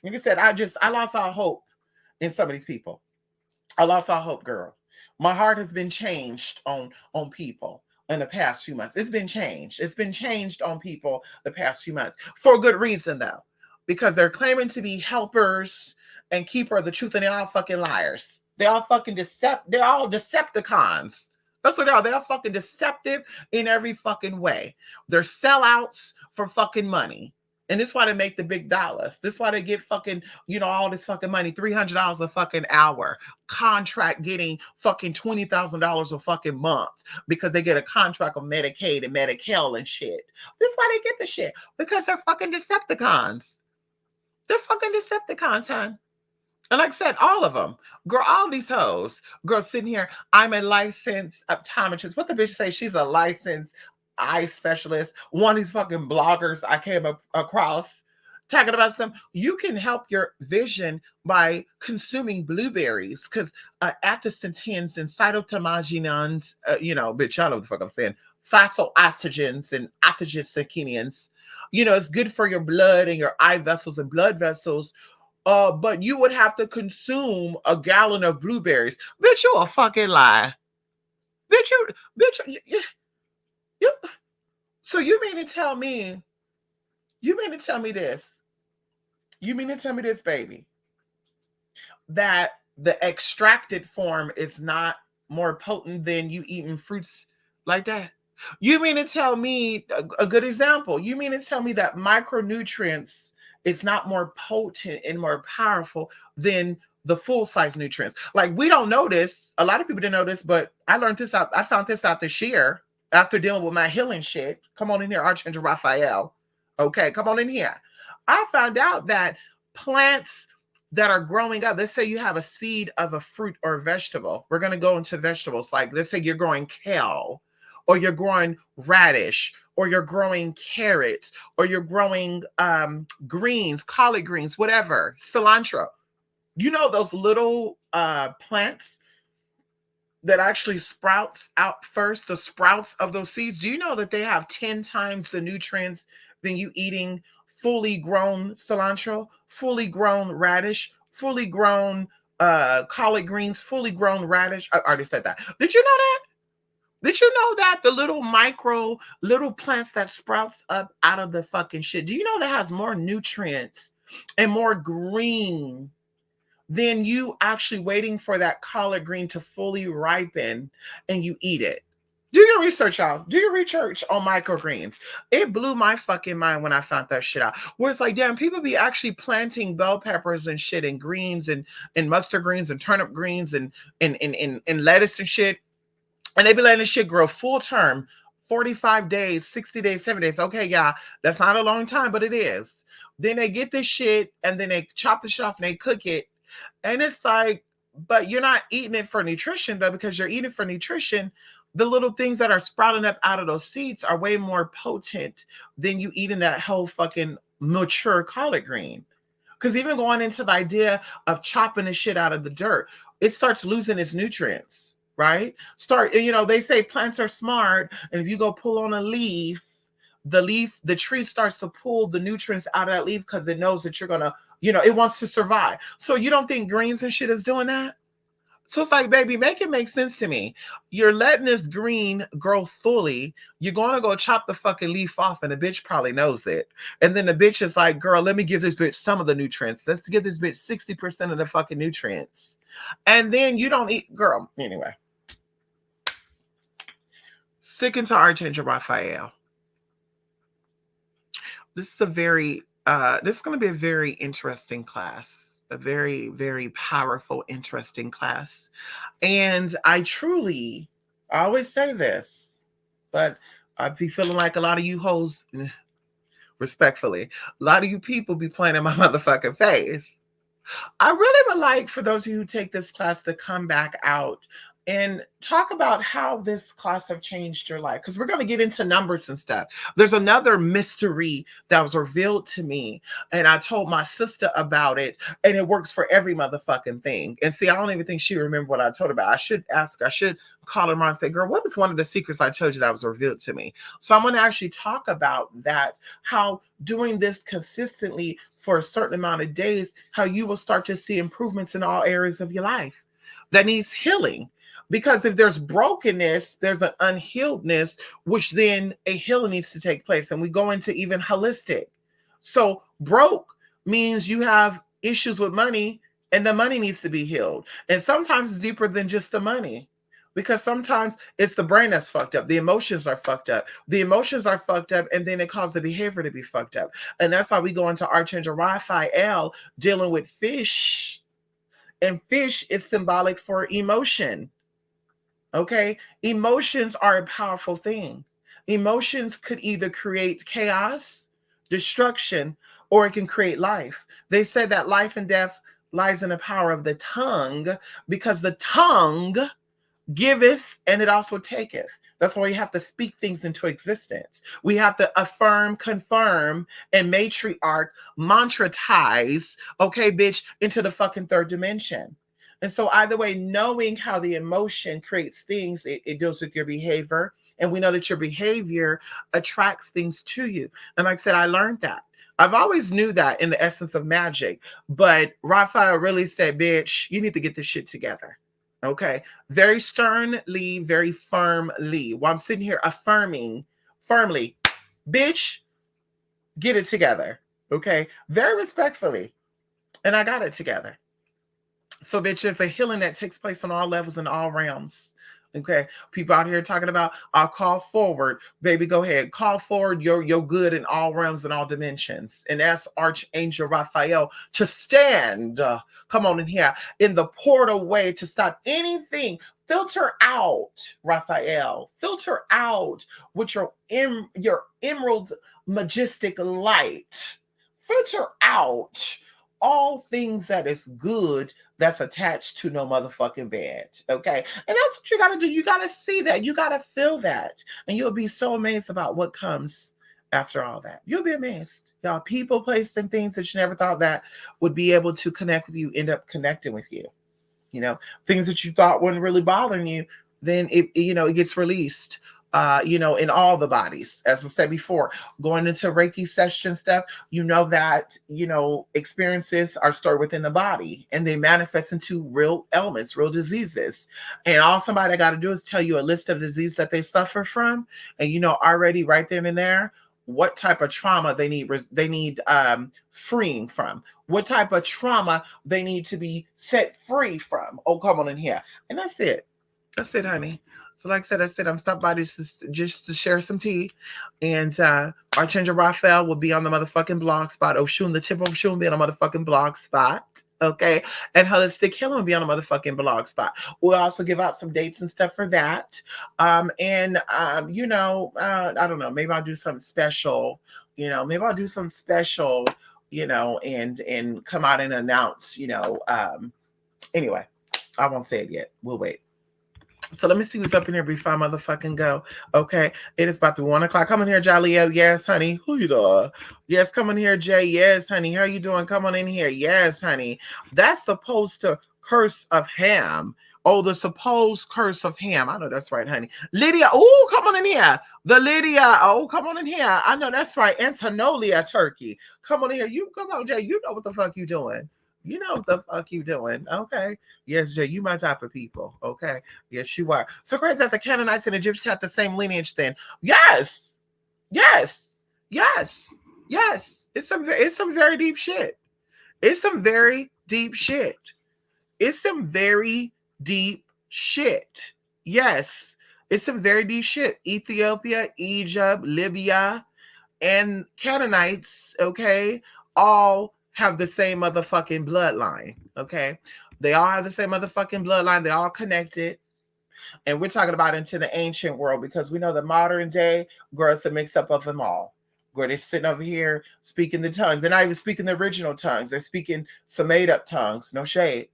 Like I said, I lost all hope in some of these people. I lost all hope, girl. My heart has been changed on people in the past few months. It's been changed. It's been changed on people the past few months for a good reason, though, because they're claiming to be helpers and keeper of the truth, and they're all fucking liars. They're all fucking They're all Decepticons. That's what they are. They're all fucking deceptive in every fucking way. They're sellouts for fucking money. And this is why they make the big dollars. This is why they get fucking, all this fucking money, $300 a fucking hour. Contract getting fucking $20,000 a fucking month because they get a contract of Medicaid and Medi-Cal and shit. This is why they get the shit because they're fucking Decepticons. They're fucking Decepticons, hon. And like I said, all of them. Girl, all these hoes. Girl, sitting here, I'm a licensed optometrist. What the bitch say? She's a licensed eye specialist. One of these fucking bloggers I came across talking about some. You can help your vision by consuming blueberries because astaxanthins and cytotomaginons, bitch, y'all know what the fuck I'm saying. Phytoestrogens and actogenians. It's good for your blood and your eye vessels and blood vessels. But you would have to consume a gallon of blueberries. Bitch, you a fucking lie. Bitch, you. So you mean to tell me this? You mean to tell me this, baby, that the extracted form is not more potent than you eating fruits like that? You mean to tell me a good example? You mean to tell me that micronutrients is not more potent and more powerful than the full size nutrients? Like, we don't know this. A lot of people didn't know this, but I learned this out. I found this out this year after dealing with my healing shit. Come on in here, Archangel Raphael. Okay, come on in here. I found out that plants that are growing up, let's say you have a seed of a fruit or a vegetable. We're going to go into vegetables. Like, let's say you're growing kale, or you're growing radish, or you're growing carrots, or you're growing greens, collard greens, whatever, cilantro. Those little plants that actually sprouts out first, the sprouts of those seeds, do you know that they have 10 times the nutrients than you eating fully grown cilantro, fully grown radish, fully grown collard greens, fully grown radish? I already said that. Did you know that? Did you know that the little plants that sprouts up out of the fucking shit, do you know that has more nutrients and more green than you actually waiting for that collard green to fully ripen and you eat it? Do your research, y'all. Do your research on microgreens. It blew my fucking mind when I found that shit out. Where it's like, damn, people be actually planting bell peppers and shit and greens and mustard greens and turnip greens and lettuce and shit. And they be letting this shit grow full term, 45 days, 60 days, 7 days. Okay, yeah, that's not a long time, but it is. Then they get this shit and then they chop the shit off and they cook it. And it's like, but you're not eating it for nutrition though, because you're eating for nutrition. The little things that are sprouting up out of those seeds are way more potent than you eating that whole fucking mature collard green. Because even going into the idea of chopping the shit out of the dirt, it starts losing its nutrients, right? They say plants are smart, and if you go pull on a leaf, the tree starts to pull the nutrients out of that leaf because it knows that you're gonna, it wants to survive. So you don't think greens and shit is doing that? So it's like, baby, make it make sense to me. You're letting this green grow fully. You're going to go chop the fucking leaf off, and the bitch probably knows it. And then the bitch is like, girl, let me give this bitch some of the nutrients. Let's give this bitch 60% of the fucking nutrients. And then you don't eat, girl. Anyway. Sticking to Archangel Raphael. This is this is going to be a very interesting class. A very, very powerful, interesting class. And I always say this, but I be feeling like a lot of you hoes, respectfully, a lot of you people be playing in my motherfucking face. I really would like for those of you who take this class to come back out and talk about how this class have changed your life, because we're going to get into numbers and stuff. There's another mystery that was revealed to me, and I told my sister about it, and it works for every motherfucking thing. And see, I don't even think she remembered what I told her about. I should call her and say, girl, what is one of the secrets I told you that was revealed to me? So I'm going to actually talk about that, how doing this consistently for a certain amount of days, how you will start to see improvements in all areas of your life that needs healing. Because if there's brokenness, there's an unhealedness, which then a healing needs to take place. And we go into even holistic. So broke means you have issues with money, and the money needs to be healed. And sometimes it's deeper than just the money. Because sometimes it's the brain that's fucked up. The emotions are fucked up. The emotions are fucked up, and then it causes the behavior to be fucked up. And that's how we go into Archangel Raphael dealing with fish. And fish is symbolic for emotion. Okay? Emotions are a powerful thing. Emotions could either create chaos, destruction, or it can create life. They said that life and death lies in the power of the tongue, because the tongue giveth and it also taketh. That's why we have to speak things into existence. We have to affirm, confirm, and matriarch, mantratize, okay, bitch, into the fucking third dimension. And so either way, knowing how the emotion creates things, it deals with your behavior. And we know that your behavior attracts things to you. And like I said, I learned that. I've always knew that in the essence of magic. But Raphael really said, bitch, you need to get this shit together. Okay. Very sternly, very firmly. While I'm sitting here affirming firmly, bitch, get it together. Okay. Very respectfully. And I got it together. So bitch, there's a healing that takes place on all levels and all realms. Okay. People out here talking about, I'll call forward. Baby, go ahead. Call forward your good in all realms and all dimensions. And ask Archangel Raphael to stand. Come on in here in the portal way to stop anything. Filter out, Raphael. Filter out with your emerald majestic light. Filter out all things that is good that's attached to no motherfucking bed. Okay. And that's what you got to do. You got to see that. You got to feel that. And you'll be so amazed about what comes after all that. You'll be amazed. Y'all, people, places, and things that you never thought that would be able to connect with you end up connecting with you. You know, things that you thought weren't really bothering you, then it gets released. In all the bodies, as I said before, going into Reiki session stuff, that, experiences are stored within the body and they manifest into real ailments, real diseases. And all somebody got to do is tell you a list of diseases that they suffer from. And, already right then and there, what type of trauma they need freeing from, what type of trauma they need to be set free from. Oh, come on in here. And that's it, honey. So like I said I'm stopped by just to share some tea. And Archangel Raphael will be on the motherfucking blog spot. Oshun, the tip of Oshun will be on a motherfucking blog spot. Okay. And Holistic Healing will be on a motherfucking blog spot. We'll also give out some dates and stuff for that. I don't know, maybe I'll do something special, and come out and announce, anyway, I won't say it yet. We'll wait. So let me see what's up in here before I motherfucking go. Okay. It is about to be 1 o'clock. Come in here, Jaleo. Yes, honey. Who you doing? Yes, come in here, Jay. Yes, honey. How you doing? Come on in here. Yes, honey. That's supposed to curse of Ham. Oh, the supposed curse of Ham. I know that's right, honey. Lydia. Oh, come on in here. The Lydia. Oh, come on in here. I know that's right. Antonolia Turkey. Come on in here. You come on, Jay. You know what the fuck you doing. You know what the fuck you doing. Okay. Yes, Jay, you my type of people. Okay. Yes, you are. So crazy that the Canaanites and Egyptians had the same lineage then. Yes. Yes. Yes. Yes. It's some very deep shit. It's some very deep shit. It's some very deep shit. Yes. It's some very deep shit. Ethiopia, Egypt, Libya, and Canaanites, okay, all have the same motherfucking bloodline, okay? They all have the same motherfucking bloodline. They're all connected. And we're talking about into the ancient world because we know the modern day, girl, it's a mix up of them all. Girl, they're sitting over here speaking the tongues. They're not even speaking the original tongues. They're speaking some made up tongues. No shade.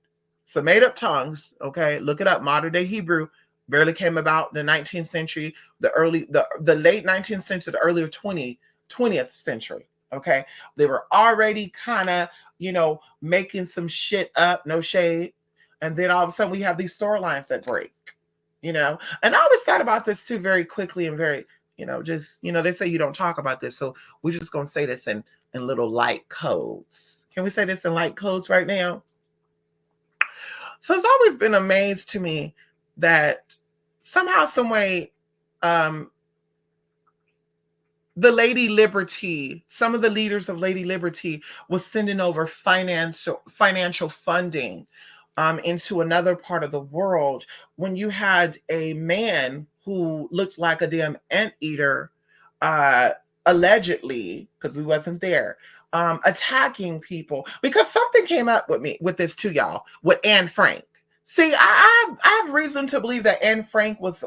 Some made up tongues, okay? Look it up. Modern day Hebrew barely came about in the 19th century, the late 19th century, the early 20th century. Okay. They were already kind of, making some shit up, no shade. And then all of a sudden we have these storylines that break, And I always thought about this too very quickly and very, they say you don't talk about this. So we're just going to say this in little light codes. Can we say this in light codes right now? So it's always been amazed to me that somehow, some way, the Lady Liberty, some of the leaders of Lady Liberty was sending over financial funding into another part of the world when you had a man who looked like a damn anteater, allegedly, because we wasn't there, attacking people because something came up with this too, y'all, with Anne Frank. See, I have reason to believe that Anne Frank was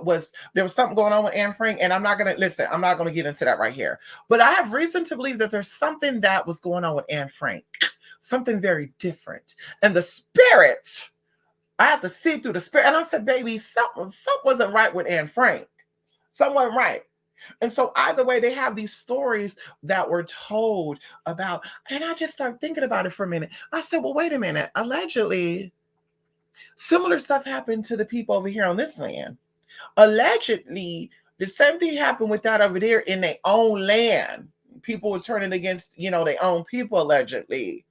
there was something going on with Anne Frank, and I'm not gonna get into that right here. But I have reason to believe that there's something that was going on with Anne Frank, something very different. And the spirit, I had to see through the spirit, and I said, baby, something wasn't right with Anne Frank. Something wasn't right. And so either way, they have these stories that were told about, and I just started thinking about it for a minute. I said, well, wait a minute. Allegedly, similar stuff happened to the people over here on this land. Allegedly, the same thing happened with that over there in their own land. People were turning against, their own people, allegedly,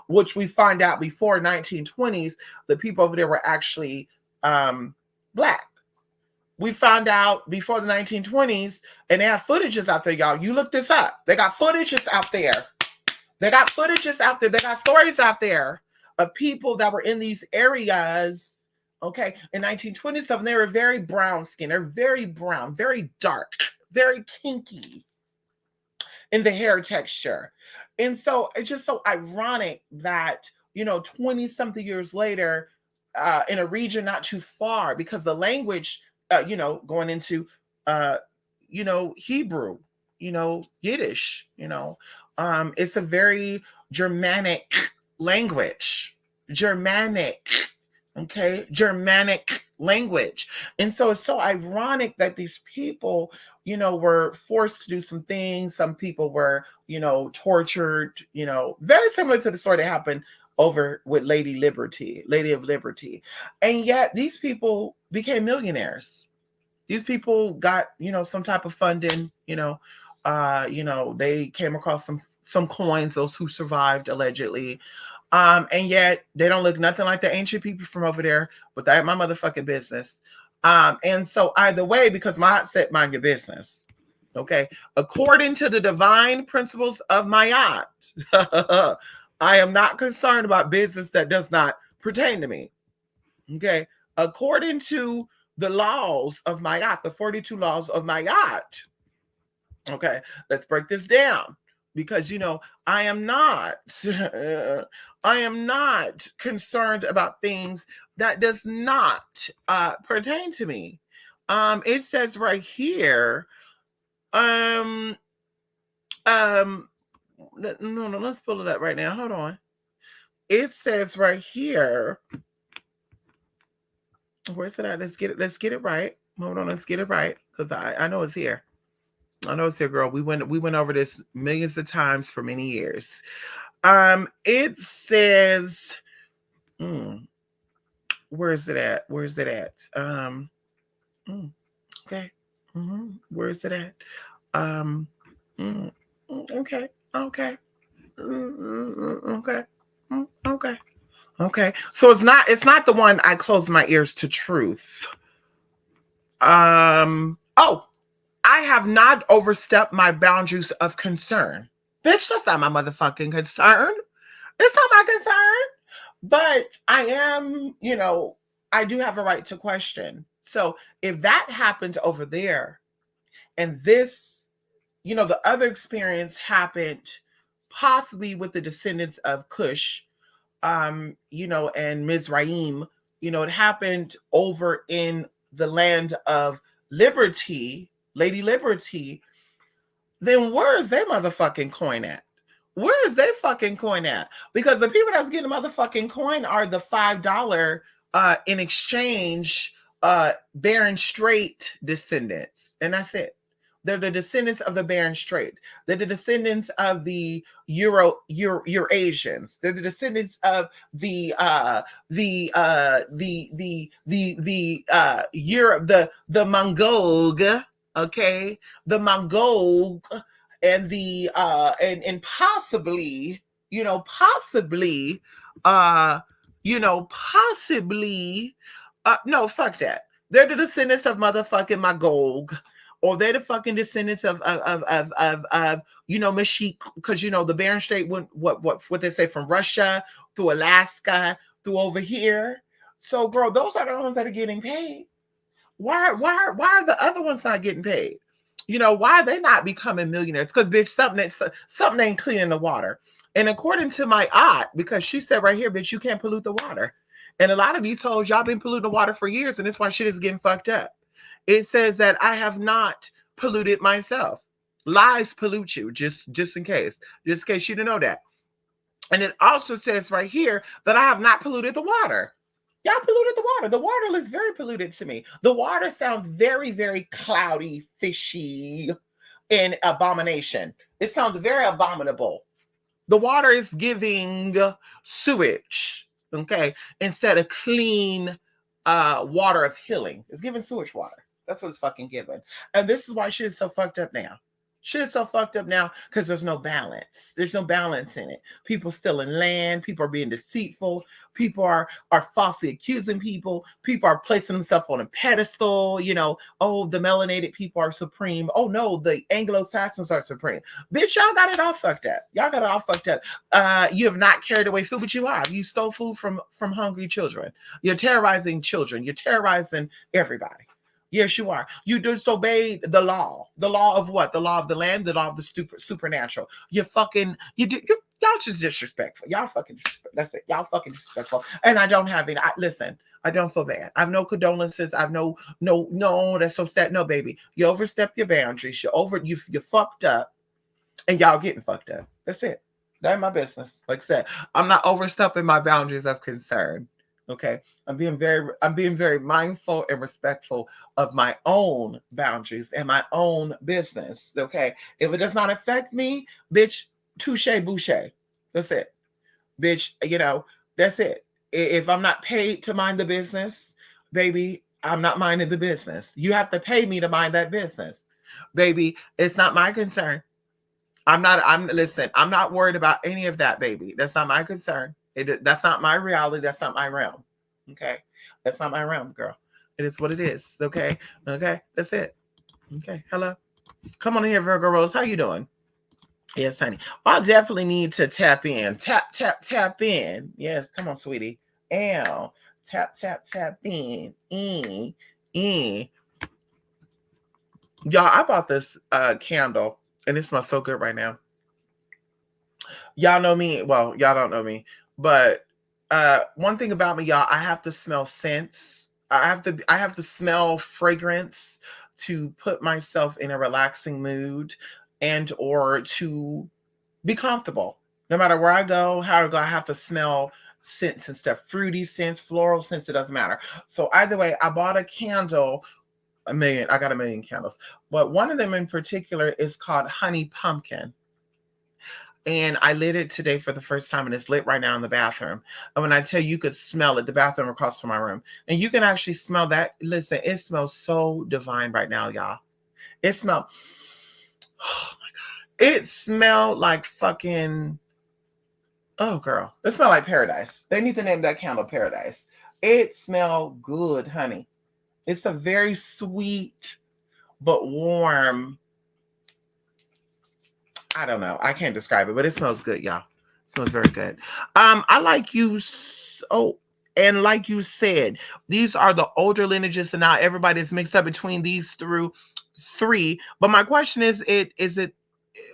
which we find out before 1920s, the people over there were actually Black. We found out before the 1920s, and they have footages out there, y'all. You look this up. They got footages out there. They got footages out there. They got stories out there of people that were in these areas, okay, in 1927. They were very brown skin. They're very brown, very dark, very kinky in the hair texture. And so it's just so ironic that, 20 something years later, in a region not too far, because the language, going into, Hebrew, Yiddish, it's a very Germanic language, Germanic language. And so it's so ironic that these people, were forced to do some things. Some people were, tortured, very similar to the story that happened over with Lady of Liberty. And yet these people became millionaires. These people got, some type of funding, they came across some coins, those who survived allegedly. And yet they don't look nothing like the ancient people from over there, but that ain't my motherfucking business. And so either way, because my said mind your business. Okay. According to the divine principles of Mayat, I am not concerned about business that does not pertain to me. Okay. According to the laws of my yacht, the 42 laws of my yacht. Okay, let's break this down because I am not I am not concerned about things that does not pertain to me. It says right here, um no, let's pull it up right now. Hold on. It says right here, where's it at? Let's get it right. Hold on, let's get it right because I know it's here. I know it's here, girl. We went over this millions of times for many years. It says, where's it at? Where's it at? Okay. Where's it at? Um, mm, okay. Okay. Okay. Okay. Okay. So it's not the one I close my ears to truth. Oh, I have not overstepped my boundaries of concern. Bitch, that's not my motherfucking concern. It's not my concern. But I am, I do have a right to question. So if that happened over there and this, the other experience happened possibly with the descendants of Cush, and Mizraim, it happened over in the land of Liberty, Lady Liberty, then where is their motherfucking coin at? Where is their fucking coin at? Because the people that's getting motherfucking coin are the $5 in exchange Baron Strait descendants. And that's it. They're the descendants of the Baron Strait. They're the descendants of the Eurasians. They're the descendants of Europe, the Mongol, okay, the Mongol, and the and possibly, possibly, no, fuck that. They're the descendants of motherfucking Magog, or they're the fucking descendants of Mashik, because the Bering Strait went what they say, from Russia through Alaska through over here. So, girl, those are the ones that are getting paid. Why are the other ones not getting paid? Why are they not becoming millionaires? Because, bitch, something ain't cleaning the water. And according to my aunt, because she said right here, bitch, you can't pollute the water. And a lot of these hoes, y'all been polluting the water for years, and that's why shit is getting fucked up. It says that I have not polluted myself. Lies pollute you, just in case. Just in case you didn't know that. And it also says right here that I have not polluted the water. Y'all polluted the water. The water looks very polluted to me. The water sounds very, very cloudy, fishy, and abomination. It sounds very abominable. The water is giving sewage, okay, instead of clean water of healing. It's giving sewage water. That's what it's fucking giving. And this is why shit is so fucked up now. Shit is so fucked up now because there's no balance. There's no balance in it. People stealing land. People are being deceitful. People are falsely accusing people. People are placing themselves on a pedestal. Oh, the melanated people are supreme. Oh no, the Anglo-Saxons are supreme. Bitch, y'all got it all fucked up. Y'all got it all fucked up. You have not carried away food, but you are. You stole food from hungry children. You're terrorizing children. You're terrorizing everybody. Yes, you are. You disobeyed the law. The law of what? The law of the land, the law of the supernatural. Y'all just disrespectful. Y'all fucking disrespectful. That's it. Y'all fucking disrespectful. And I don't have any. Listen, I don't feel bad. I have no condolences. I have no, that's so sad. No, baby. You overstepped your boundaries. You fucked up. And y'all getting fucked up. That's it. That ain't my business. Like I said, I'm not overstepping my boundaries of concern. Okay, I'm being very mindful and respectful of my own boundaries and my own business. Okay, if it does not affect me, bitch, touche bouche. That's it, bitch. That's it. If I'm not paid to mind the business, baby, I'm not minding the business. You have to pay me to mind that business, baby. It's not my concern. Listen, I'm not worried about any of that, baby. That's not my concern. That's not my reality. That's not my realm. Okay. That's not my realm, girl. It is what it is. Okay. Okay. That's it. Okay. Hello. Come on in here, Virgo Rose. How you doing? Yes, honey. I definitely need to tap in. Tap in. Yes. Come on, sweetie. Tap in. Y'all, I bought this candle and it smells so good right now. Y'all know me. Well, y'all don't know me, but one thing about me, y'all, I have to smell scents. I have to smell fragrance to put myself in a relaxing mood and or to be comfortable. No matter where I go, how I go, I have to smell scents and stuff. Fruity scents, floral scents, it doesn't matter. So either way, I bought a candle, I got a million candles. But one of them in particular is called Honey Pumpkin. And I lit it today for the first time, and it's lit right now in the bathroom. And when I tell you, you could smell it, the bathroom across from my room, and you can actually smell that. Listen, it smells so divine right now, y'all. It smells, oh my God, it smelled like fucking, oh girl, it smelled like paradise. They need to name that candle Paradise. It smelled good, honey. It's a very sweet but warm, I don't know. I can't describe it, but it smells good, y'all. It smells very good. I like you. Oh, and like you said, these are the older lineages, and now everybody's mixed up between these through three. But my question is,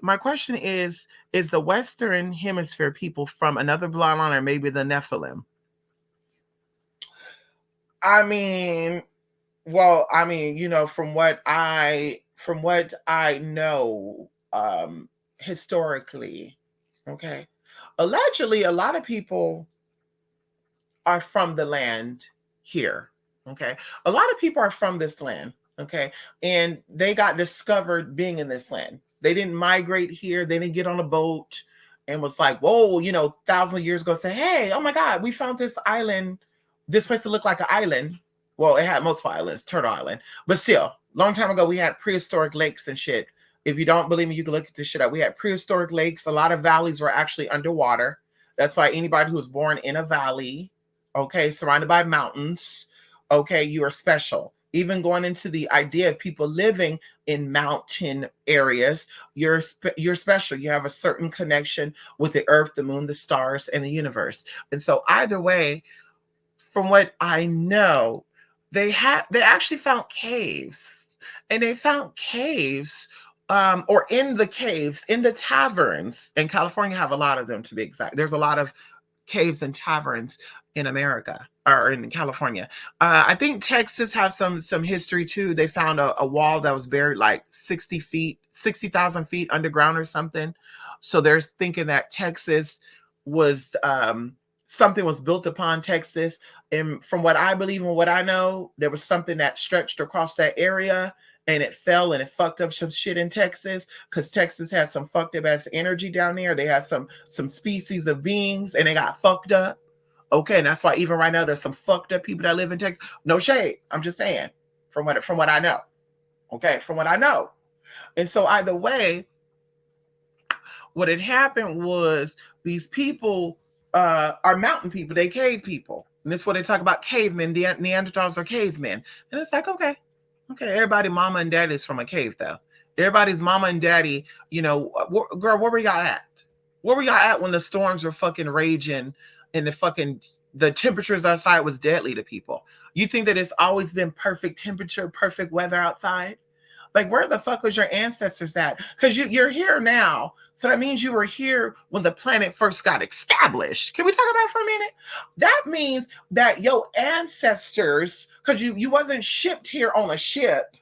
My question is the Western Hemisphere people from another bloodline, or maybe the Nephilim? I mean, well, I mean, from what I know, historically, okay, allegedly, a lot of people are from the land here. Okay. A lot of people are from this land. Okay. And they got discovered being in this land. They didn't migrate here. They didn't get on a boat and was like, whoa, thousands of years ago, say, hey, oh my God, we found this island, this place to look like an island. Well, it had multiple islands, Turtle Island, but still, long time ago, we had prehistoric lakes and shit. If you don't believe me, you can look at this shit up. We had prehistoric lakes. A lot of valleys were actually underwater. That's why anybody who was born in a valley, okay, surrounded by mountains, okay, you are special. Even going into the idea of people living in mountain areas, you're special. You have a certain connection with the earth, the moon, the stars, and the universe. And so either way, from what I know, they actually found caves, and they found caves, or in the caves, in the taverns in California, have a lot of them to be exact. There's a lot of caves and taverns in America or in California. I think Texas has some history too. They found a wall that was buried like 60 feet, 60,000 feet underground or something. So they're thinking that Texas was something was built upon Texas. And from what I believe and what I know, there was something that stretched across that area and it fell and it fucked up some shit in Texas, because Texas has some fucked up ass energy down there. They have some species of beings and they got fucked up. Okay, and that's why even right now there's some fucked up people that live in Texas. No shade. I'm just saying from what I know. Okay, from what I know. And so either way, what had happened was these people are mountain people. They cave people. And that's what they talk about, cavemen. Neanderthals are cavemen. And it's like, okay, everybody mama and daddy is from a cave, though. Everybody's mama and daddy, girl, where were y'all at? Where were y'all at when the storms were fucking raging and the temperatures outside was deadly to people? You think that it's always been perfect temperature, perfect weather outside? Like, where the fuck was your ancestors at? Because you're here now. So that means you were here when the planet first got established. Can we talk about it for a minute? That means that your ancestors, because you wasn't shipped here on a ship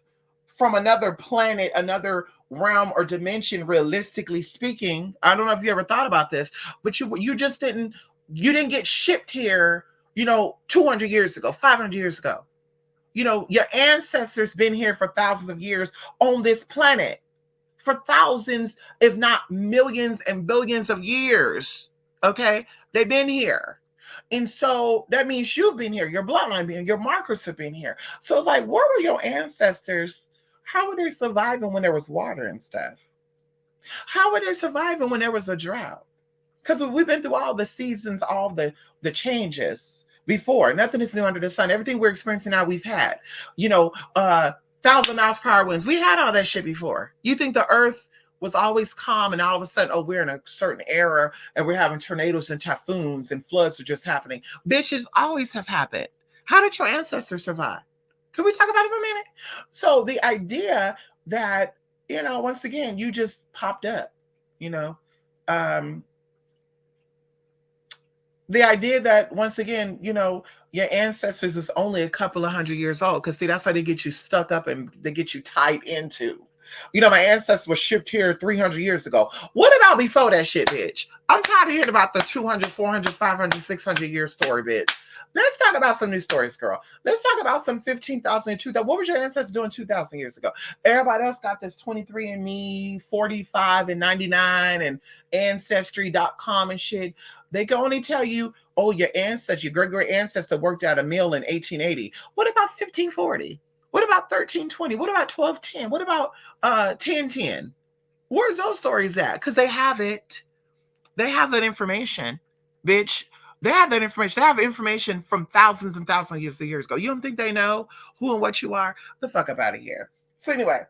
from another planet, another realm or dimension, realistically speaking. I don't know if you ever thought about this, but you just didn't get shipped here, 200 years ago, 500 years ago. Your ancestors been here for thousands of years on this planet, for thousands, if not millions and billions of years. Okay, they've been here. And so that means you've been here, your bloodline been here, your markers have been here. So it's like, where were your ancestors? How were they surviving when there was water and stuff? How were they surviving when there was a drought? Because we've been through all the seasons, all the changes before. Nothing is new under the sun. Everything we're experiencing now, we've had. 1,000 miles per hour winds. We had all that shit before. You think the earth was always calm and all of a sudden, oh, we're in a certain era and we're having tornadoes and typhoons and floods are just happening? Bitches always have happened. How did your ancestors survive? Can we talk about it for a minute? So the idea that, once again, you just popped up, you know, um, the idea that once again, your ancestors is only a couple of hundred years old. Because see, that's how they get you stuck up and they get you tied into. My ancestors were shipped here 300 years ago. What about before that shit, bitch? I'm tired of hearing about the 200, 400, 500, 600-year story, bitch. Let's talk about some new stories, girl. Let's talk about some 15,000 and 2,000. What was your ancestors doing 2,000 years ago? Everybody else got this 23andMe, 45 and 99 and Ancestry.com and shit. They can only tell you, oh, your ancestor, your great ancestor worked out a mill in 1880. What about 1540? What about 1320? What about 1210? What about 1010? Where's those stories at? Because they have it. They have that information, bitch. They have that information. They have information from thousands and thousands of years ago. You don't think they know who and what you are? The fuck up out of here. So anyway,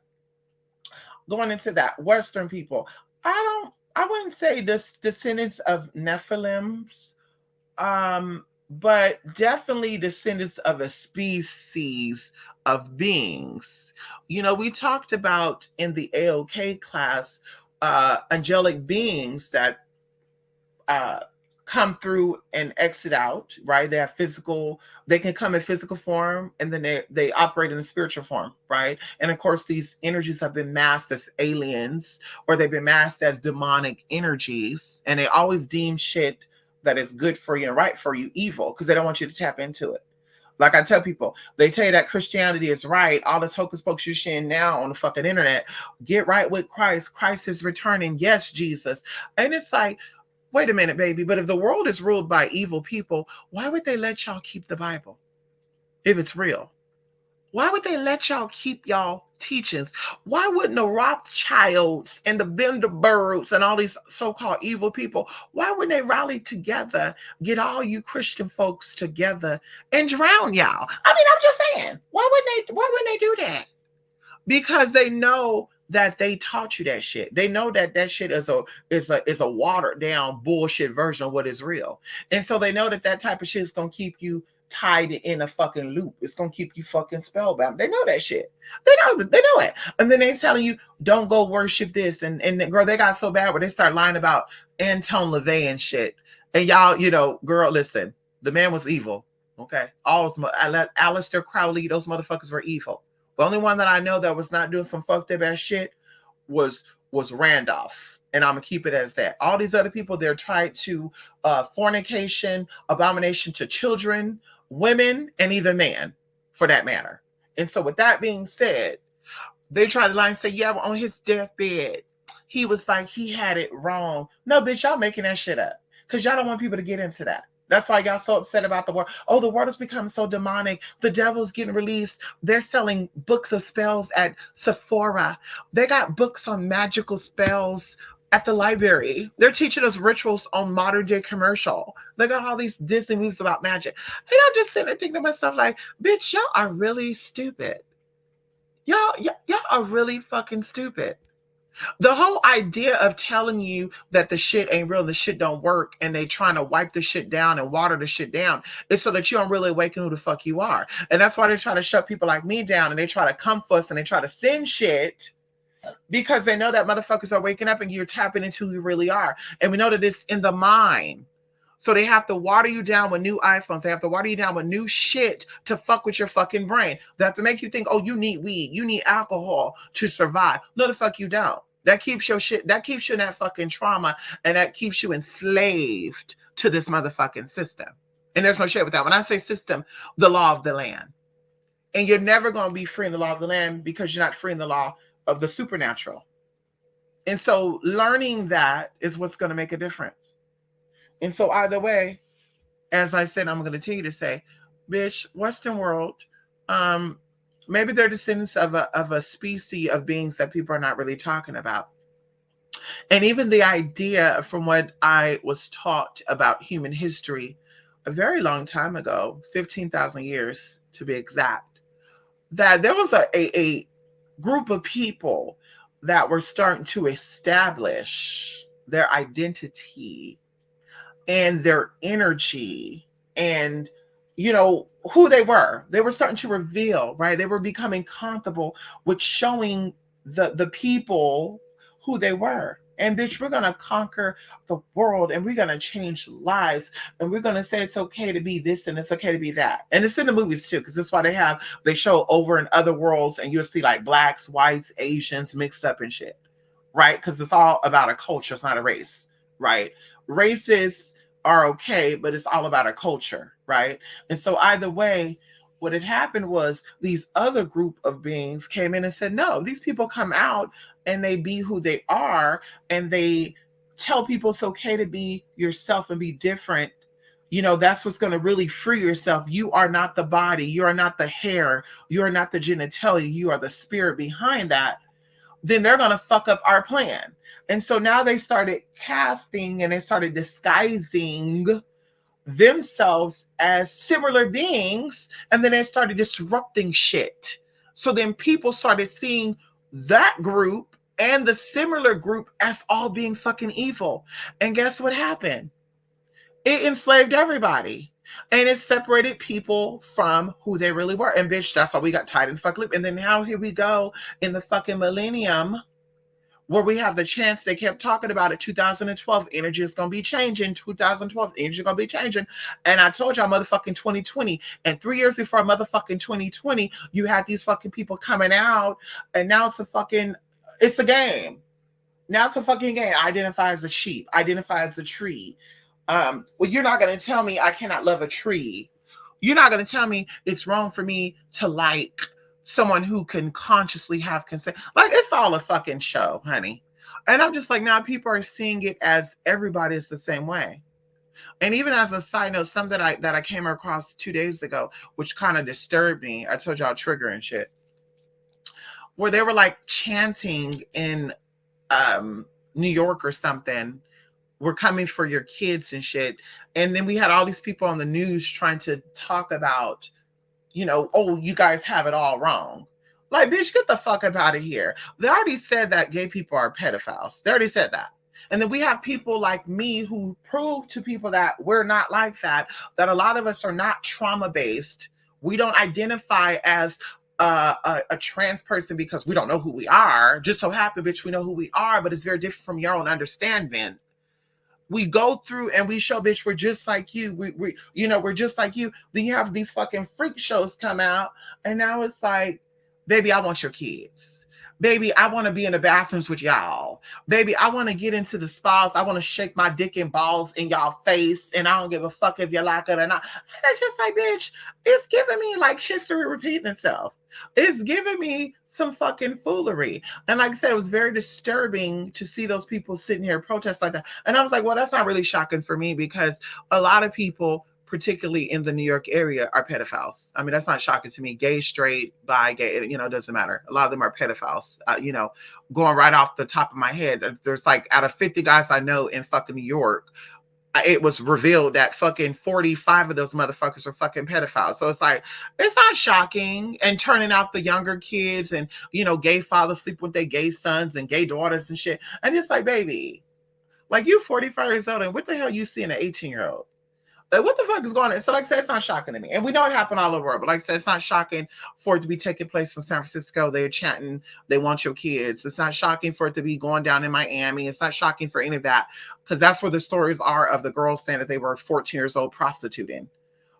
going into that, Western people. I wouldn't say this descendants of Nephilims, but definitely descendants of a species of beings. We talked about in the AOK class angelic beings that come through and exit out, right? They can come in physical form and then they operate in a spiritual form, right? And of course, these energies have been masked as aliens or they've been masked as demonic energies. And they always deem shit that is good for you and right for you evil because they don't want you to tap into it. Like I tell people, they tell you that Christianity is right. All this hocus pocus you're seeing now on the fucking internet. Get right with Christ. Christ is returning. Yes, Jesus. And it's like, wait a minute, baby, but if the world is ruled by evil people, why would they let y'all keep the Bible if it's real? Why would they let y'all keep y'all teachings? Why wouldn't the Rothschilds and the Bilderbergs and all these so-called evil people, why wouldn't they rally together, get all you Christian folks together and drown y'all? I mean, I'm just saying, why wouldn't they do that? Because they know that they taught you that shit. They know that shit is a watered down bullshit version of what is real. And so they know that type of shit is going to keep you tied in a fucking loop. It's going to keep you fucking spellbound. They know that shit. They know it. And then they telling you, don't go worship this. And girl, they got so bad where they start lying about Anton LaVey and shit. And y'all, girl, listen, the man was evil. Okay. Aleister Crowley, those motherfuckers were evil. The only one that I know that was not doing some fucked up ass shit was Randolph. And I'm going to keep it as that. All these other people, they're tied to fornication, abomination to children, women, and either man, for that matter. And so with that being said, they try to lie and say, yeah, on his deathbed, he was like, he had it wrong. No, bitch, y'all making that shit up. Because y'all don't want people to get into that. That's why y'all so upset about the world. Oh, the world has become so demonic. The devil's getting released. They're selling books of spells at Sephora. They got books on magical spells at the library. They're teaching us rituals on modern day commercial. They got all these Disney movies about magic. And I'm just sitting there thinking to myself like, bitch, y'all are really stupid. Y'all are really fucking stupid. The whole idea of telling you that the shit ain't real, the shit don't work, and they trying to wipe the shit down and water the shit down is so that you don't really awaken who the fuck you are. And that's why they try to shut people like me down and they try to come for us and they try to send shit because they know that motherfuckers are waking up and you're tapping into who you really are. And we know that it's in the mind. So they have to water you down with new iPhones. They have to water you down with new shit to fuck with your fucking brain. They have to make you think, oh, you need weed, you need alcohol to survive. No, the fuck you don't. That keeps your shit, that keeps you in that fucking trauma, and that keeps you enslaved to this motherfucking system. And there's no shit with that. When I say system, the law of the land. And you're never going to be free in the law of the land because you're not free in the law of the supernatural. And so learning that is what's going to make a difference. And so either way, as I said, I'm going to continue to say, bitch, Western world, maybe they're descendants of a species of beings that people are not really talking about. And even the idea from what I was taught about human history a very long time ago, 15,000 years to be exact, that there was a group of people that were starting to establish their identity and their energy and who they were. They were starting to reveal, right? They were becoming comfortable with showing the people who they were. And bitch, we're gonna conquer the world and we're gonna change lives and we're gonna say it's okay to be this and it's okay to be that. And it's in the movies too, because that's why they show over in other worlds and you'll see like blacks, whites, Asians mixed up and shit. Right? Because it's all about a culture, it's not a race, right? Races are okay, but it's all about a culture, right? And so either way, what had happened was these other group of beings came in and said, no, these people come out and they be who they are and they tell people it's okay to be yourself and be different. That's what's going to really free yourself. You are not the body, you are not the hair, you are not the genitalia, you are the spirit behind that. Then they're going to fuck up our plan. And so now they started casting and they started disguising themselves as similar beings. And then they started disrupting shit. So then people started seeing that group and the similar group as all being fucking evil. And guess what happened? It enslaved everybody. And it separated people from who they really were. And bitch, that's why we got tied in the fucking loop. And then now here we go in the fucking millennium where we have the chance. They kept talking about it. 2012 energy is going to be changing. 2012 energy is going to be changing. And I told y'all motherfucking 2020. And 3 years before motherfucking 2020, you had these fucking people coming out. And now it's a game. Now it's a fucking game. Identify as a sheep. Identify as a tree. Well, you're not going to tell me I cannot love a tree. You're not going to tell me it's wrong for me to like someone who can consciously have consent. Like, it's all a fucking show, honey. And I'm just like, now people are seeing it as everybody is the same way. And even as a side note, something that I came across 2 days ago, which kind of disturbed me. I told y'all trigger and shit. Where they were like chanting in New York or something, we're coming for your kids and shit. And then we had all these people on the news trying to talk about, oh, you guys have it all wrong. Like, bitch, get the fuck up out of here. They already said that gay people are pedophiles. They already said that. And then we have people like me who prove to people that we're not like that a lot of us are not trauma-based. We don't identify as a trans person because we don't know who we are. Just so happen, bitch, we know who we are, but it's very different from your own understanding. We go through and we show, bitch, we're just like you. We're just like you. Then you have these fucking freak shows come out, and now it's like, baby, I want your kids. Baby, I want to be in the bathrooms with y'all. Baby, I want to get into the spas. I want to shake my dick and balls in y'all face, and I don't give a fuck if you like it or not. And it's just like, bitch, it's giving me like history repeating itself. It's giving me some fucking foolery. And like I said, it was very disturbing to see those people sitting here protest like that. And I was like, well, that's not really shocking for me because a lot of people, particularly in the New York area, are pedophiles. I mean, that's not shocking to me. Gay, straight, bi, gay, it doesn't matter. A lot of them are pedophiles. Going right off the top of my head, there's like out of 50 guys I know in fucking New York, it was revealed that fucking 45 of those motherfuckers are fucking pedophiles. So it's like, it's not shocking. And turning out the younger kids and, gay fathers sleep with their gay sons and gay daughters and shit. And it's like, baby, like you 45 years old and what the hell you see in an 18-year-old? Like, what the fuck is going on? So like I said, it's not shocking to me. And we know it happened all over the world, but like I said, it's not shocking for it to be taking place in San Francisco. They're chanting, they want your kids. It's not shocking for it to be going down in Miami. It's not shocking for any of that because that's where the stories are of the girls saying that they were 14 years old prostituting.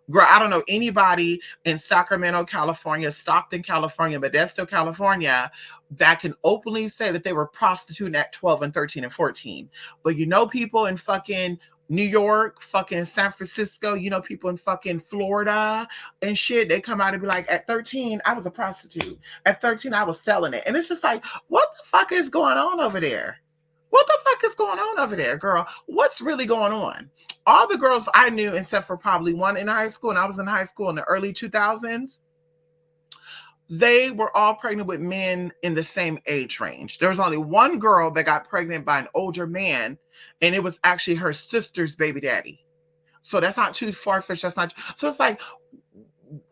Girl, I don't know anybody in Sacramento, California, Stockton, California, Modesto, California, that can openly say that they were prostituting at 12 and 13 and 14. But people in fucking New York, fucking San Francisco, people in fucking Florida and shit, they come out and be like, at 13, I was a prostitute. At 13, I was selling it. And it's just like, what the fuck is going on over there? What the fuck is going on over there, girl? What's really going on? All the girls I knew, except for probably one in high school, and I was in high school in the early 2000s, they were all pregnant with men in the same age range. There was only one girl that got pregnant by an older man, and it was actually her sister's baby daddy. So that's not too far-fetched. So it's like,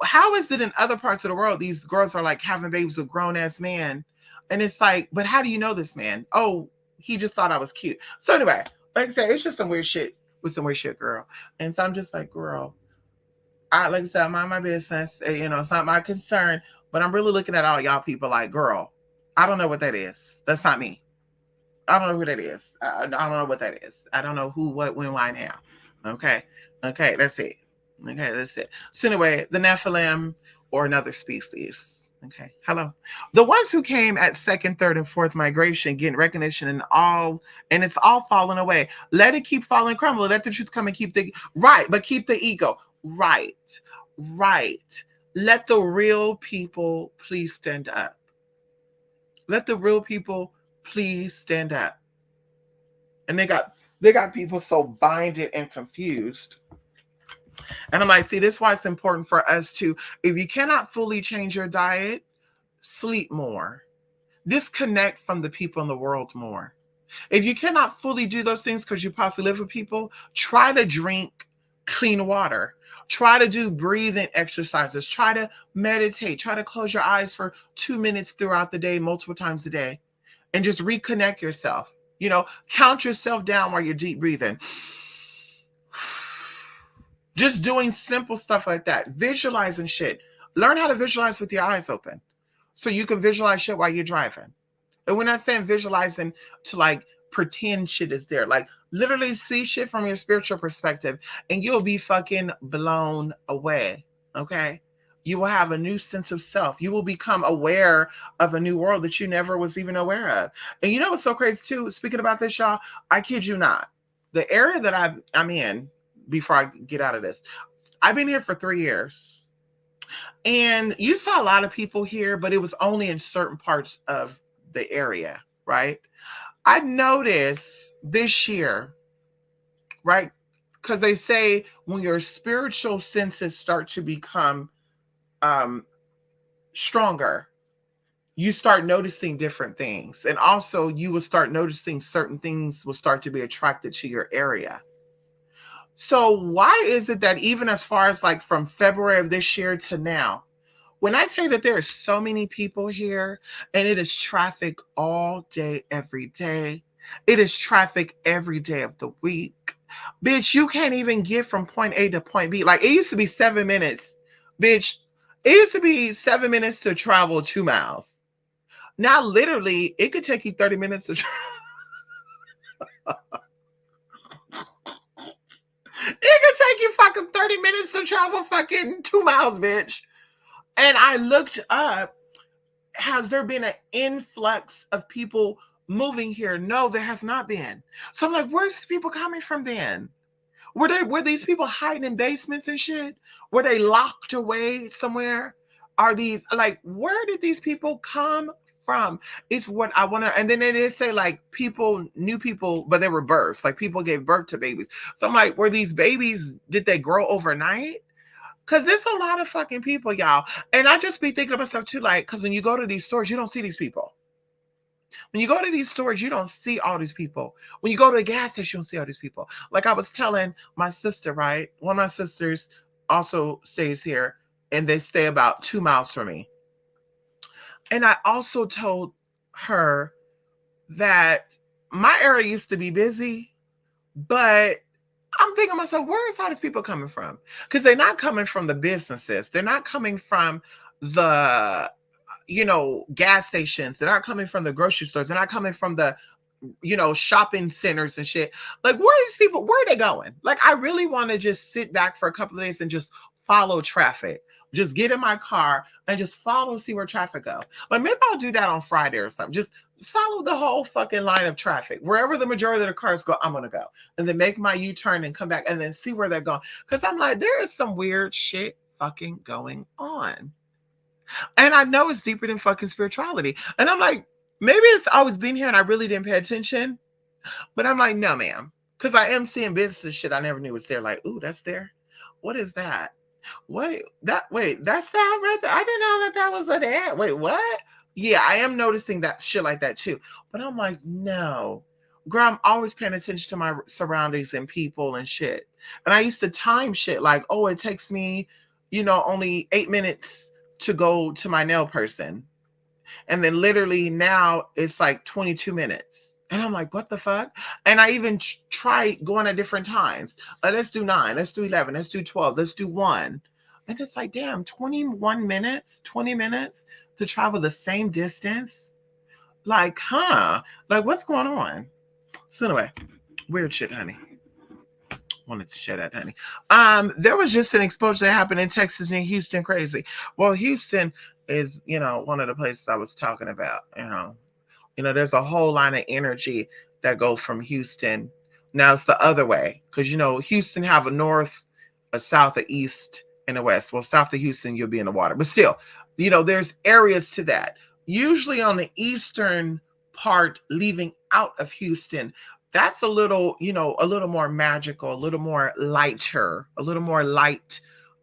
how is it in other parts of the world these girls are like having babies with grown-ass men? And it's like, but how do you know this man? Oh, he just thought I was cute. So anyway, like I said, it's just some weird shit with some weird shit, girl. And so I'm just like, girl, I like I said, I mind my business. It's not my concern. But I'm really looking at all y'all people like, girl, I don't know what that is. That's not me. I don't know who that is. I don't know what that is. I don't know who, what, when, why, now. Okay. Okay, that's it. Okay, that's it. So anyway, the Nephilim or another species. Okay. Hello. The ones who came at second, third, and fourth migration, getting recognition and it's all falling away. Let it keep falling, crumble. Let the truth come and keep the right, but keep the ego. Right. Right. Let the real people please stand up. Let the real people please stand up. And they got people so binded and confused. And I'm like, see, this is why it's important for us to, if you cannot fully change your diet, sleep more. Disconnect from the people in the world more. If you cannot fully do those things because you possibly live with people, try to drink clean water. Try to do breathing exercises. Try to meditate. Try to close your eyes for 2 minutes throughout the day, multiple times a day, and just reconnect yourself. Count yourself down while you're deep breathing. Just doing simple stuff like that. Visualizing shit. Learn how to visualize with your eyes open so you can visualize shit while you're driving. And we're not saying visualizing to like pretend shit is there. Like literally see shit from your spiritual perspective and you'll be fucking blown away. Okay? You will have a new sense of self. You will become aware of a new world that you never was even aware of. And you know what's so crazy too? Speaking about this, y'all, I kid you not. The area that I'm in, before I get out of this, I've been here for 3 years. And you saw a lot of people here, but it was only in certain parts of the area, right? I noticed this year, right? Because they say when your spiritual senses start to become stronger, you start noticing different things. And also you will start noticing certain things will start to be attracted to your area. So why is it that even as far as like from February of this year to now, when I say that there are so many people here and it is traffic all day, every day, it is traffic every day of the week. Bitch, you can't even get from point A to point B. Like it used to be 7 minutes. Bitch, it used to be 7 minutes to travel 2 miles. Now, literally, it could take you 30 minutes to travel. It could take you fucking 30 minutes to travel fucking 2 miles, bitch. And I looked up, has there been an influx of people moving here? No, there has not been. So I'm like, where's people coming from then? Were these people hiding in basements and shit? Were they locked away somewhere? Are these like where did these people come from? It's what I want to. And then they did say like new people, but they were births. Like people gave birth to babies. So I'm like, were these babies? Did they grow overnight? Because there's a lot of fucking people, y'all. And I just be thinking to myself too, like, because when you go to these stores, you don't see these people. When you go to these stores, you don't see all these people. When you go to the gas station, you don't see all these people. Like I was telling my sister, right? One of my sisters also stays here, and they stay about 2 miles from me. And I also told her that my area used to be busy, but I'm thinking to myself, where is all these people coming from? Because they're not coming from the businesses. They're not coming from the gas stations. They're not coming from the grocery stores. They're not coming from the, shopping centers and shit. Like, where are these people? Where are they going? Like, I really want to just sit back for a couple of days and just follow traffic. Just get in my car and just follow and see where traffic go. Like, maybe I'll do that on Friday or something. Just follow the whole fucking line of traffic. Wherever the majority of the cars go, I'm going to go. And then make my U-turn and come back and then see where they're going. Because I'm like, there is some weird shit fucking going on. And I know it's deeper than fucking spirituality. And I'm like, maybe it's always been here and I really didn't pay attention. But I'm like, no, ma'am. Because I am seeing business shit I never knew was there. Like, ooh, that's there. What is that? Wait, that's that right there. I didn't know that was there. Wait, what? Yeah, I am noticing that shit like that too. But I'm like, no. Girl, I'm always paying attention to my surroundings and people and shit. And I used to time shit like, oh, it takes me, only 8 minutes to go to my nail person. And then literally now it's like 22 minutes. And I'm like, what the fuck? And I even try going at different times. Let's do 9. Let's do 11. Let's do 12. Let's do 1. And it's like, damn, 21 minutes, 20 minutes to travel the same distance. Like, huh? Like, what's going on? So anyway, weird shit, honey. Wanted to share that, honey. There was just an explosion that happened in Texas near Houston. Crazy. Well, Houston is, one of the places I was talking about. There's a whole line of energy that go from Houston. Now it's the other way because Houston have a north, a south, a east, and a west. Well, south of Houston, you'll be in the water, but still, there's areas to that. Usually on the eastern part, leaving out of Houston, that's a little more magical, a little more lighter, a little more light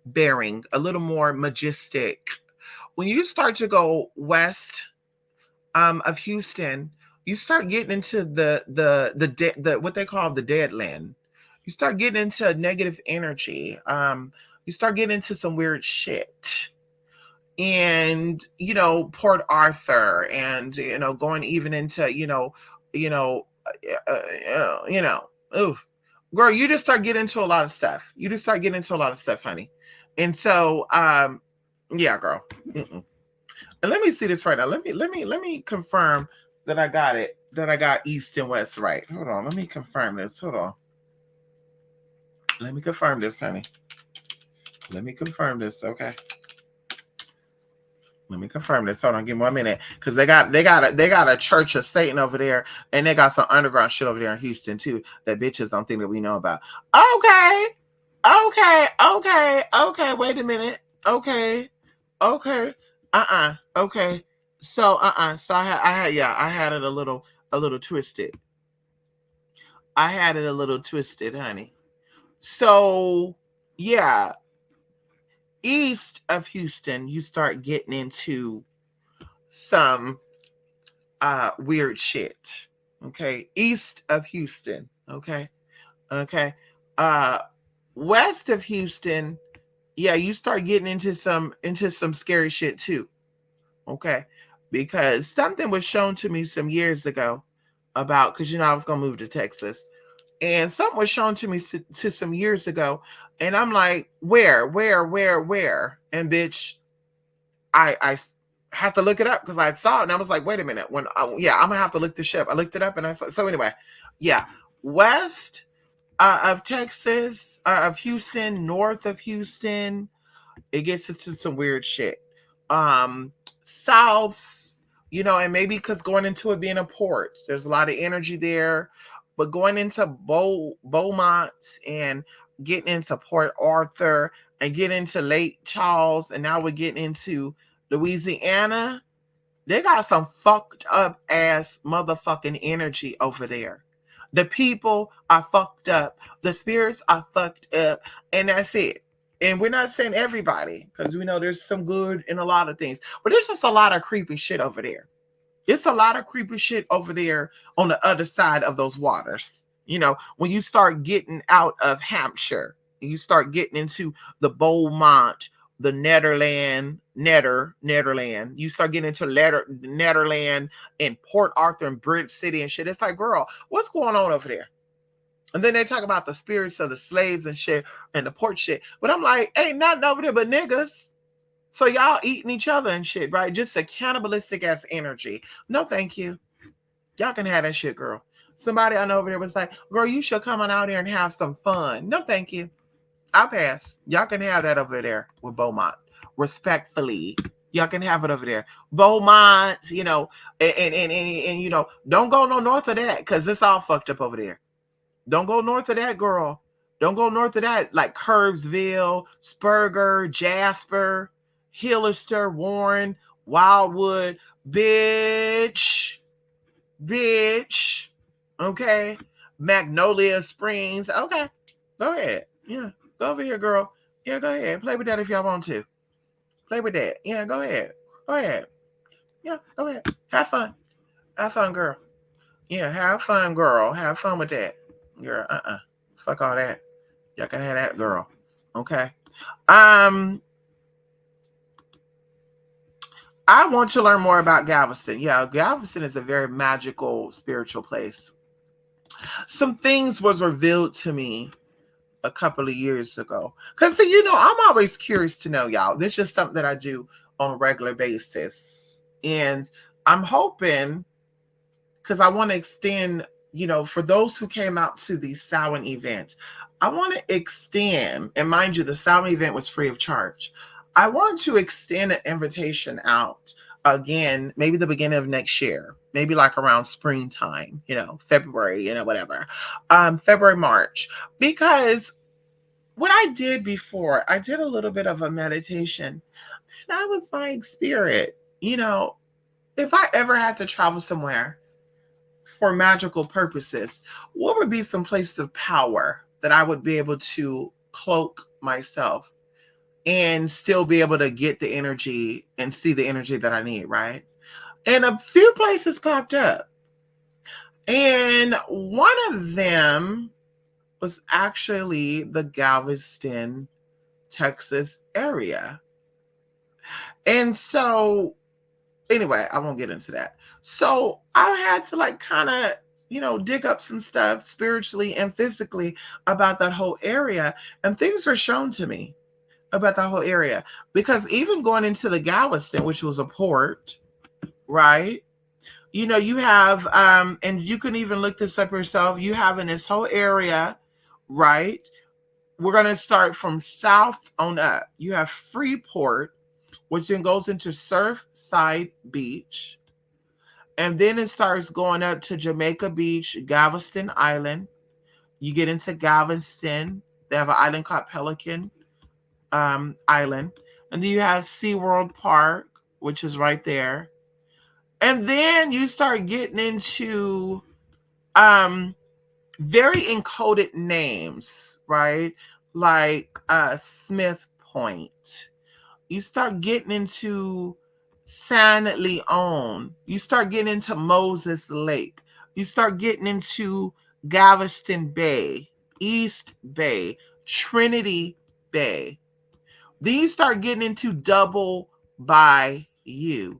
bearing, a little more majestic. When you start to go west of Houston, you start getting into the what they call the dead land. You start getting into negative energy. You start getting into some weird shit. And Port Arthur, and going even into ooh, girl, you just start getting into a lot of stuff. You just start getting into a lot of stuff, honey. And so, yeah, girl. Mm-mm. And let me see this right now. Let me confirm that I got it. That I got east and west right. Hold on. Let me confirm this. Hold on. Let me confirm this, honey. Let me confirm this. Okay. Let me confirm this. Hold on, give me 1 minute, because they got a Church of Satan over there, and they got some underground shit over there in Houston too that bitches don't think that we know about. Okay, okay. Wait a minute. Okay. Okay. Okay. So So I had it a little twisted. I had it a little twisted, honey. So yeah, east of Houston, you start getting into some weird shit. Okay. East of Houston. Okay. Okay. Uh West of Houston, yeah, you start getting into some scary shit too. Okay. Because something was shown to me some years ago about, because I was gonna move to Texas. And something was shown to me to some years ago. And I'm like, where? And bitch, I had to look it up because I saw it and I was like, wait a minute. Yeah, I'm gonna have to look this shit up. I looked it up and I saw. So anyway, yeah, west of Texas, of Houston, north of Houston, it gets into some weird shit. South, and maybe because going into it being a port, there's a lot of energy there. But going into Beaumont and getting into Port Arthur and getting into Lake Charles, and now we're getting into Louisiana, they got some fucked up ass motherfucking energy over there. The people are fucked up. The spirits are fucked up. And that's it. And we're not saying everybody, because we know there's some good in a lot of things. But there's just a lot of creepy shit over there. It's a lot of creepy shit over there on the other side of those waters. When you start getting out of Hampshire, you start getting into the Beaumont, the Netherland. You start getting into Netherland and Port Arthur and Bridge City and shit. It's like, girl, what's going on over there? And then they talk about the spirits of the slaves and shit and the port shit. But I'm like, ain't nothing over there but niggas. So y'all eating each other and shit, right? Just a cannibalistic ass energy. No, thank you. Y'all can have that shit, girl. Somebody I know over there was like, girl, you should come on out here and have some fun. No, thank you. I'll pass. Y'all can have that over there with Beaumont. Respectfully. Y'all can have it over there. Beaumont, and don't go no north of that, because it's all fucked up over there. Don't go north of that, girl. Don't go north of that, like Curbsville, Spurger, Jasper, Hillister, Warren, Wildwood, bitch, okay, Magnolia Springs, okay, go ahead, yeah, go over here, girl, yeah, go ahead, play with that if y'all want to, play with that, yeah, go ahead, yeah, go ahead, have fun, girl, yeah, have fun, girl, have fun with that, girl, fuck all that, y'all can have that, girl, okay, I want to learn more about Galveston. Yeah, Galveston is a very magical, spiritual place. Some things was revealed to me a couple of years ago. Because, I'm always curious to know, y'all. This is just something that I do on a regular basis. And I'm hoping, because I want to extend, for those who came out to the Samhain event, I want to extend, and mind you, the Samhain event was free of charge. I want to extend an invitation out again, maybe the beginning of next year, maybe like around springtime, February, whatever, February, March, because what I did before, I did a little bit of a meditation, and I was like, Spirit, if I ever had to travel somewhere for magical purposes, what would be some places of power that I would be able to cloak myself and still be able to get the energy and see the energy that I need, right? And a few places popped up. And one of them was actually the Galveston, Texas area. And so, anyway, I won't get into that. So I had to kind of, dig up some stuff spiritually and physically about that whole area. And things were shown to me about that whole area. Because even going into the Galveston, which was a port, right? You have, and you can even look this up yourself, you have in this whole area, right? We're going to start from south on up. You have Freeport, which then goes into Surfside Beach. And then it starts going up to Jamaica Beach, Galveston Island. You get into Galveston. They have an island called Pelican Island. And then you have SeaWorld Park, which is right there. And then you start getting into very encoded names, right? Like Smith Point. You start getting into San Leon. You start getting into Moses Lake. You start getting into Galveston Bay, East Bay, Trinity Bay. Then you start getting into Double Bayou.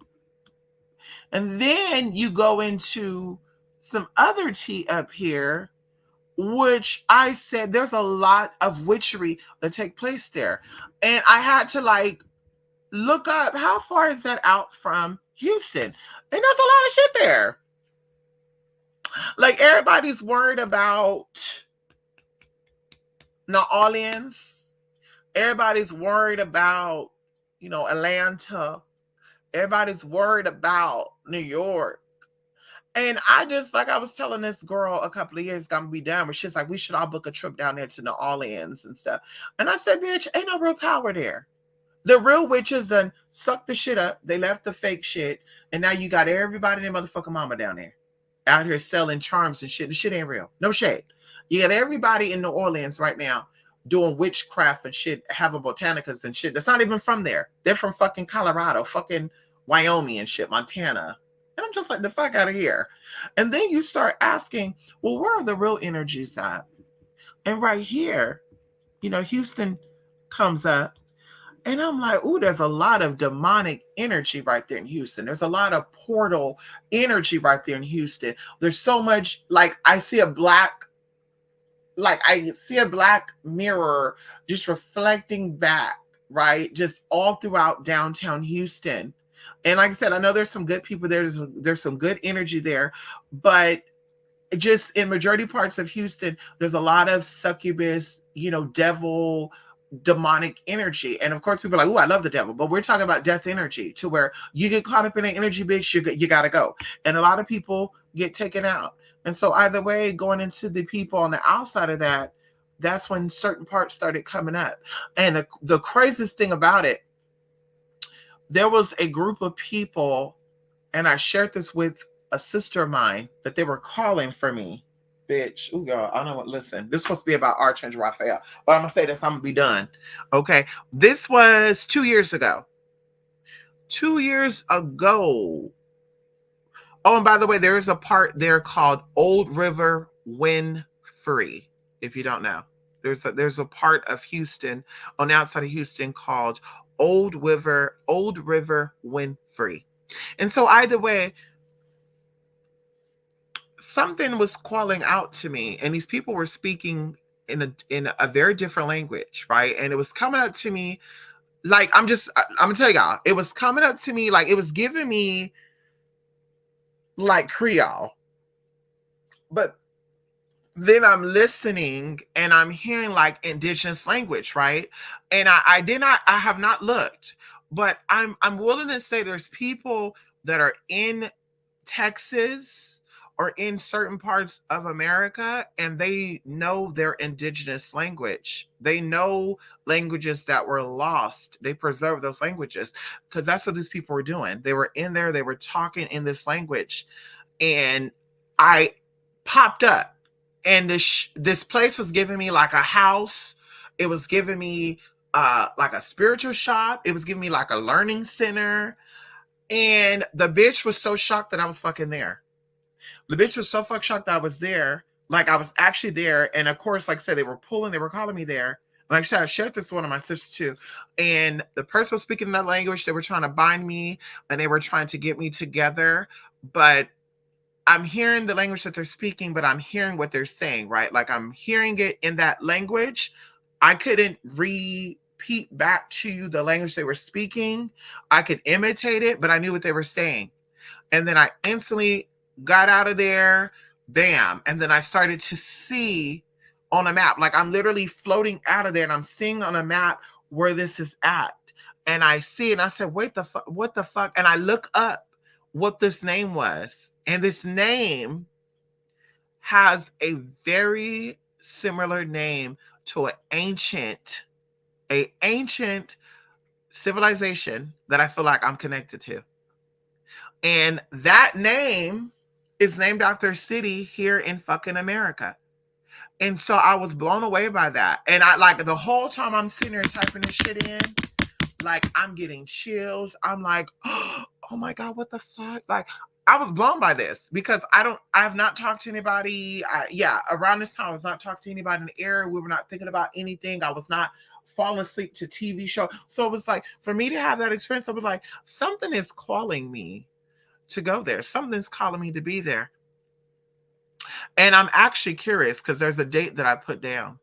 And then you go into some other tea up here, which I said there's a lot of witchery that take place there. And I had to look up how far is that out from Houston. And there's a lot of shit there. Everybody's worried about New Orleans. Everybody's worried about, Atlanta. Everybody's worried about New York. And I just, I was telling this girl a couple of years ago, I'm gonna be done, but she's like, we should all book a trip down there to New Orleans and stuff. And I said, bitch, ain't no real power there. The real witches done sucked the shit up. They left the fake shit. And now you got everybody and their motherfucking mama down there out here selling charms and shit. The shit ain't real. No shade. You got everybody in New Orleans right now doing witchcraft and shit, having botanicas and shit. That's not even from there. They're from fucking Colorado, fucking Wyoming and shit, Montana. And I'm just like, the fuck out of here. And then you start asking, well, where are the real energies at? And right here, Houston comes up. And I'm like, ooh, there's a lot of demonic energy right there in Houston. There's a lot of portal energy right there in Houston. There's so much, I see a black mirror just reflecting back, right? Just all throughout downtown Houston. And like I said, I know there's some good people there. There's some good energy there. But just in majority parts of Houston, there's a lot of succubus, devil, demonic energy. And of course, people are like, oh, I love the devil. But we're talking about death energy, to where you get caught up in an energy, bitch, you got to go. And a lot of people get taken out. And so either way, going into the people on the outside of that, that's when certain parts started coming up. And the craziest thing about it, there was a group of people, and I shared this with a sister of mine, that they were calling for me. Bitch, oh girl, I don't know what. Listen, this is supposed to be about Archangel Raphael, but I'm gonna say this. I'm gonna be done. Okay, this was 2 years ago. 2 years ago. Oh, and by the way, there is a part there called Old River Wind Free. If you don't know, there's a part of Houston, on the outside of Houston, called Old River Wind Free. And so either way, something was calling out to me, and these people were speaking in a very different language, right? And it was coming up to me like I'm gonna tell y'all, it was coming up to me like it was giving me like Creole, but then I'm listening and I'm hearing like indigenous language, right? And I have not looked, but I'm willing to say there's people that are in Texas or in certain parts of America and they know their indigenous language. They know languages that were lost. They preserve those languages because that's what these people were doing. They were in there, they were talking in this language. And I popped up and this place was giving me like a house. It was giving me like a spiritual shop. It was giving me like a learning center. And the bitch was so shocked that I was fucking there. The bitch was so fuck shocked that I was there. Like I was actually there. And of course, like I said, they were calling me there. Like I said, I shared this with one of my sisters too. And the person was speaking another language. They were trying to bind me and they were trying to get me together. But I'm hearing the language that they're speaking, but I'm hearing what they're saying, right? Like I'm hearing it in that language. I couldn't repeat back to you the language they were speaking. I could imitate it, but I knew what they were saying. And then I instantly got out of there, bam. And then I started to see on a map, like I'm literally floating out of there and I'm seeing on a map where this is at. And I see it and I said, wait, what the fuck? And I look up what this name was. And this name has a very similar name to a ancient civilization that I feel like I'm connected to. And that name is named after a city here in fucking America. And so I was blown away by that. And I like the whole time I'm sitting there typing this shit in, like I'm getting chills. I'm like, oh my God, what the fuck? Like I was blown by this because I have not talked to anybody. Around this time, I was not talking to anybody in the area. We were not thinking about anything. I was not falling asleep to TV show. So it was like, for me to have that experience, I was like, something is calling me to go there. Something's calling me to be there. And I'm actually curious because there's a date that I put down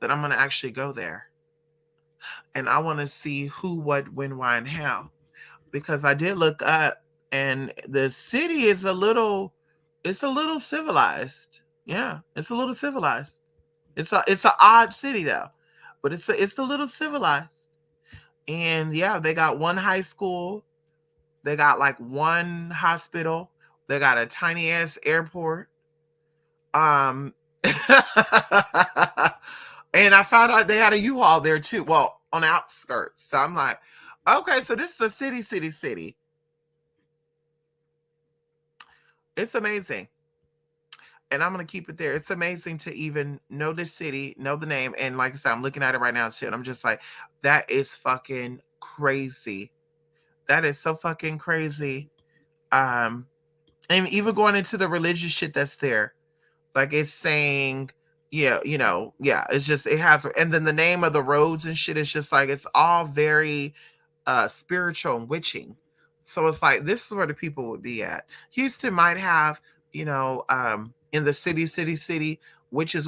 that I'm going to actually go there. And I want to see who, what, when, why, and how. Because I did look up and the city is it's a little civilized. Yeah, it's a little civilized. It's an odd city though, but it's a little civilized. And yeah, they got one high school, they got like one hospital, they got a tiny ass airport. And I found out they had a U-Haul there too. Well, on the outskirts. So I'm like, okay, so this is a city. It's amazing. And I'm going to keep it there. It's amazing to even know this city, know the name. And like I said, I'm looking at it right now too. And I'm just like, that is fucking crazy. That is so fucking crazy. And even going into the religious shit that's there. Like it's saying, yeah, it's just, it has, and then the name of the roads and shit is just like, it's all very spiritual and witching. So it's like, this is where the people would be at. Houston might have, in the city, witches,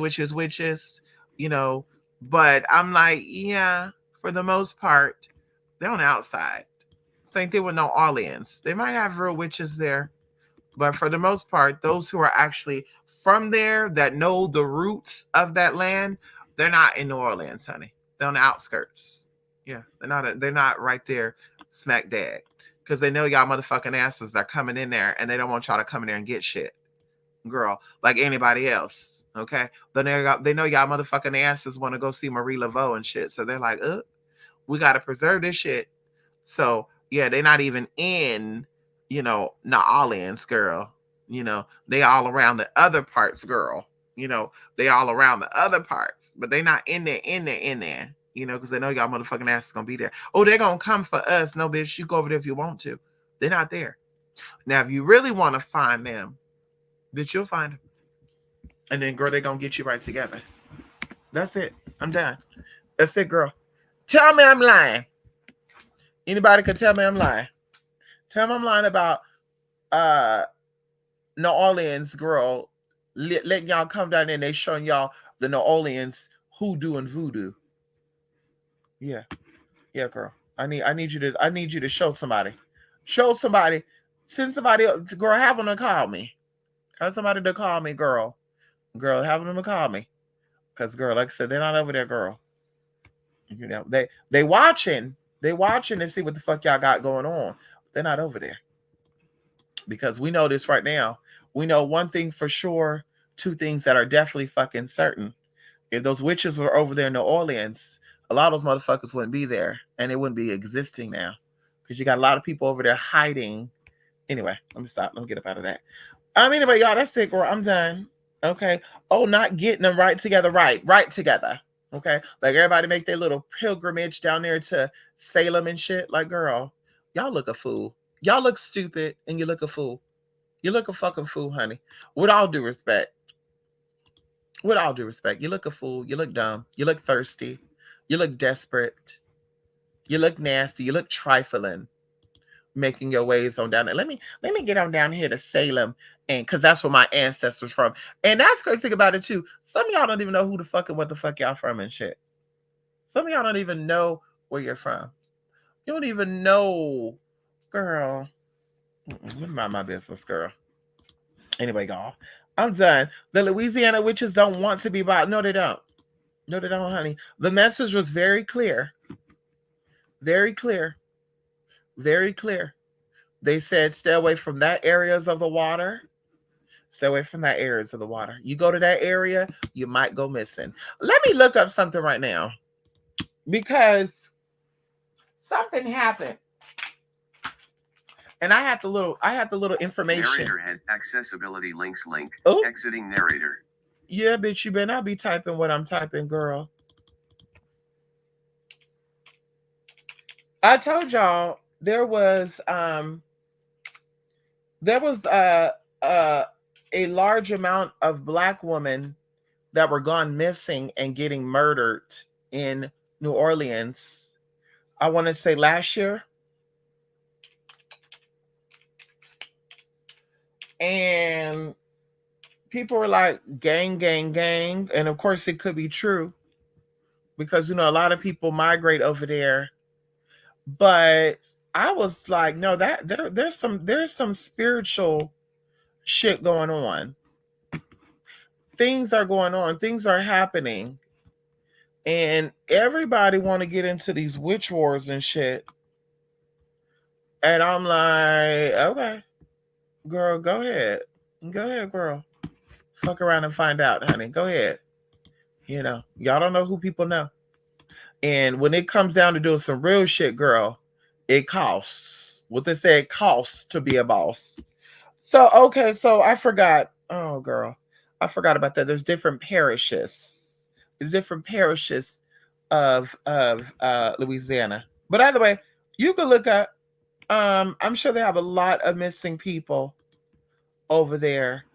but I'm like, yeah, for the most part, they're on the outside. Same thing with New Orleans. They might have real witches there, but for the most part, those who are actually from there that know the roots of that land, they're not in New Orleans, honey. They're on the outskirts. Yeah, they're not right there smack dab. Because they know y'all motherfucking asses are coming in there and they don't want y'all to come in there and get shit. Girl, like anybody else. Okay? They know y'all motherfucking asses want to go see Marie Laveau and shit. So they're like, we gotta preserve this shit. So yeah, they're not even in, New Orleans, girl. They all around the other parts, girl. They all around the other parts, but they not in there, because they know y'all motherfucking ass is gonna be there. Oh, they're gonna come for us. No, bitch, you go over there if you want to. They're not there. Now, if you really want to find them, bitch, you'll find them. And then, girl, they're gonna get you right together. That's it. I'm done. That's it, girl. Tell me I'm lying. Anybody can tell me I'm lying. Tell me I'm lying about New Orleans, girl, letting y'all come down there and they showing y'all the New Orleans hoodoo and voodoo. Yeah, yeah, girl. I need you to show somebody. Show somebody. Send somebody girl, have them to call me. Have somebody to call me, girl. Girl, have them to call me. Cause girl, like I said, they're not over there, girl. You know, they watching. They watching to see what the fuck y'all got going on. They're not over there. Because we know this right now. We know one thing for sure, two things that are definitely fucking certain. If those witches were over there in New Orleans, a lot of those motherfuckers wouldn't be there and they wouldn't be existing now. Because you got a lot of people over there hiding. Anyway, let me stop. Let me get up out of that. Anyway, y'all, that's it, girl. I'm done. Okay. Oh, not getting them right together. Right together. Okay. Like everybody make their little pilgrimage down there to Salem and shit. Like, girl, y'all look a fool. Y'all look stupid and you look a fool. You look a fucking fool, honey. With all due respect. With all due respect. You look a fool. You look dumb. You look thirsty. You look desperate. You look nasty. You look trifling. Making your ways on down there. Let me get on down here to Salem, and because that's where my ancestors from. And that's crazy thing about it too. Some of y'all don't even know who the fuck and what the fuck y'all from and shit. Some of y'all don't even know where you're from. You don't even know, girl. Let me mind my business, girl. Anyway, y'all, I'm done. The Louisiana witches don't want to be bought. No, they don't. No, they don't, honey. The message was very clear. Very clear. Very clear. They said stay away from that areas of the water. Stay away from that areas of the water. You go to that area, you might go missing. Let me look up something right now because something happened. And I had the little information. Narrator head accessibility links link. Oh. Exiting narrator. Yeah, bitch, you better not be typing what I'm typing, girl. I told y'all there was a large amount of black women that were gone missing and getting murdered in New Orleans. I want to say last year. And people were like, gang, gang, gang. And of course, it could be true because, you know, a lot of people migrate over there. But I was like, no, that there's some spiritual shit going on. Things are going on. Things are happening. And everybody want to get into these witch wars and shit. And I'm like, okay, girl, go ahead. Go ahead, girl. Fuck around and find out, honey. Go ahead. You know, y'all don't know who people know. And when it comes down to doing some real shit, girl, it costs. What they say, it costs to be a boss. So, okay, so I forgot. Oh, girl. I forgot about that. There's different parishes. There's different parishes of Louisiana. But either way, you can look up. I'm sure they have a lot of missing people over there.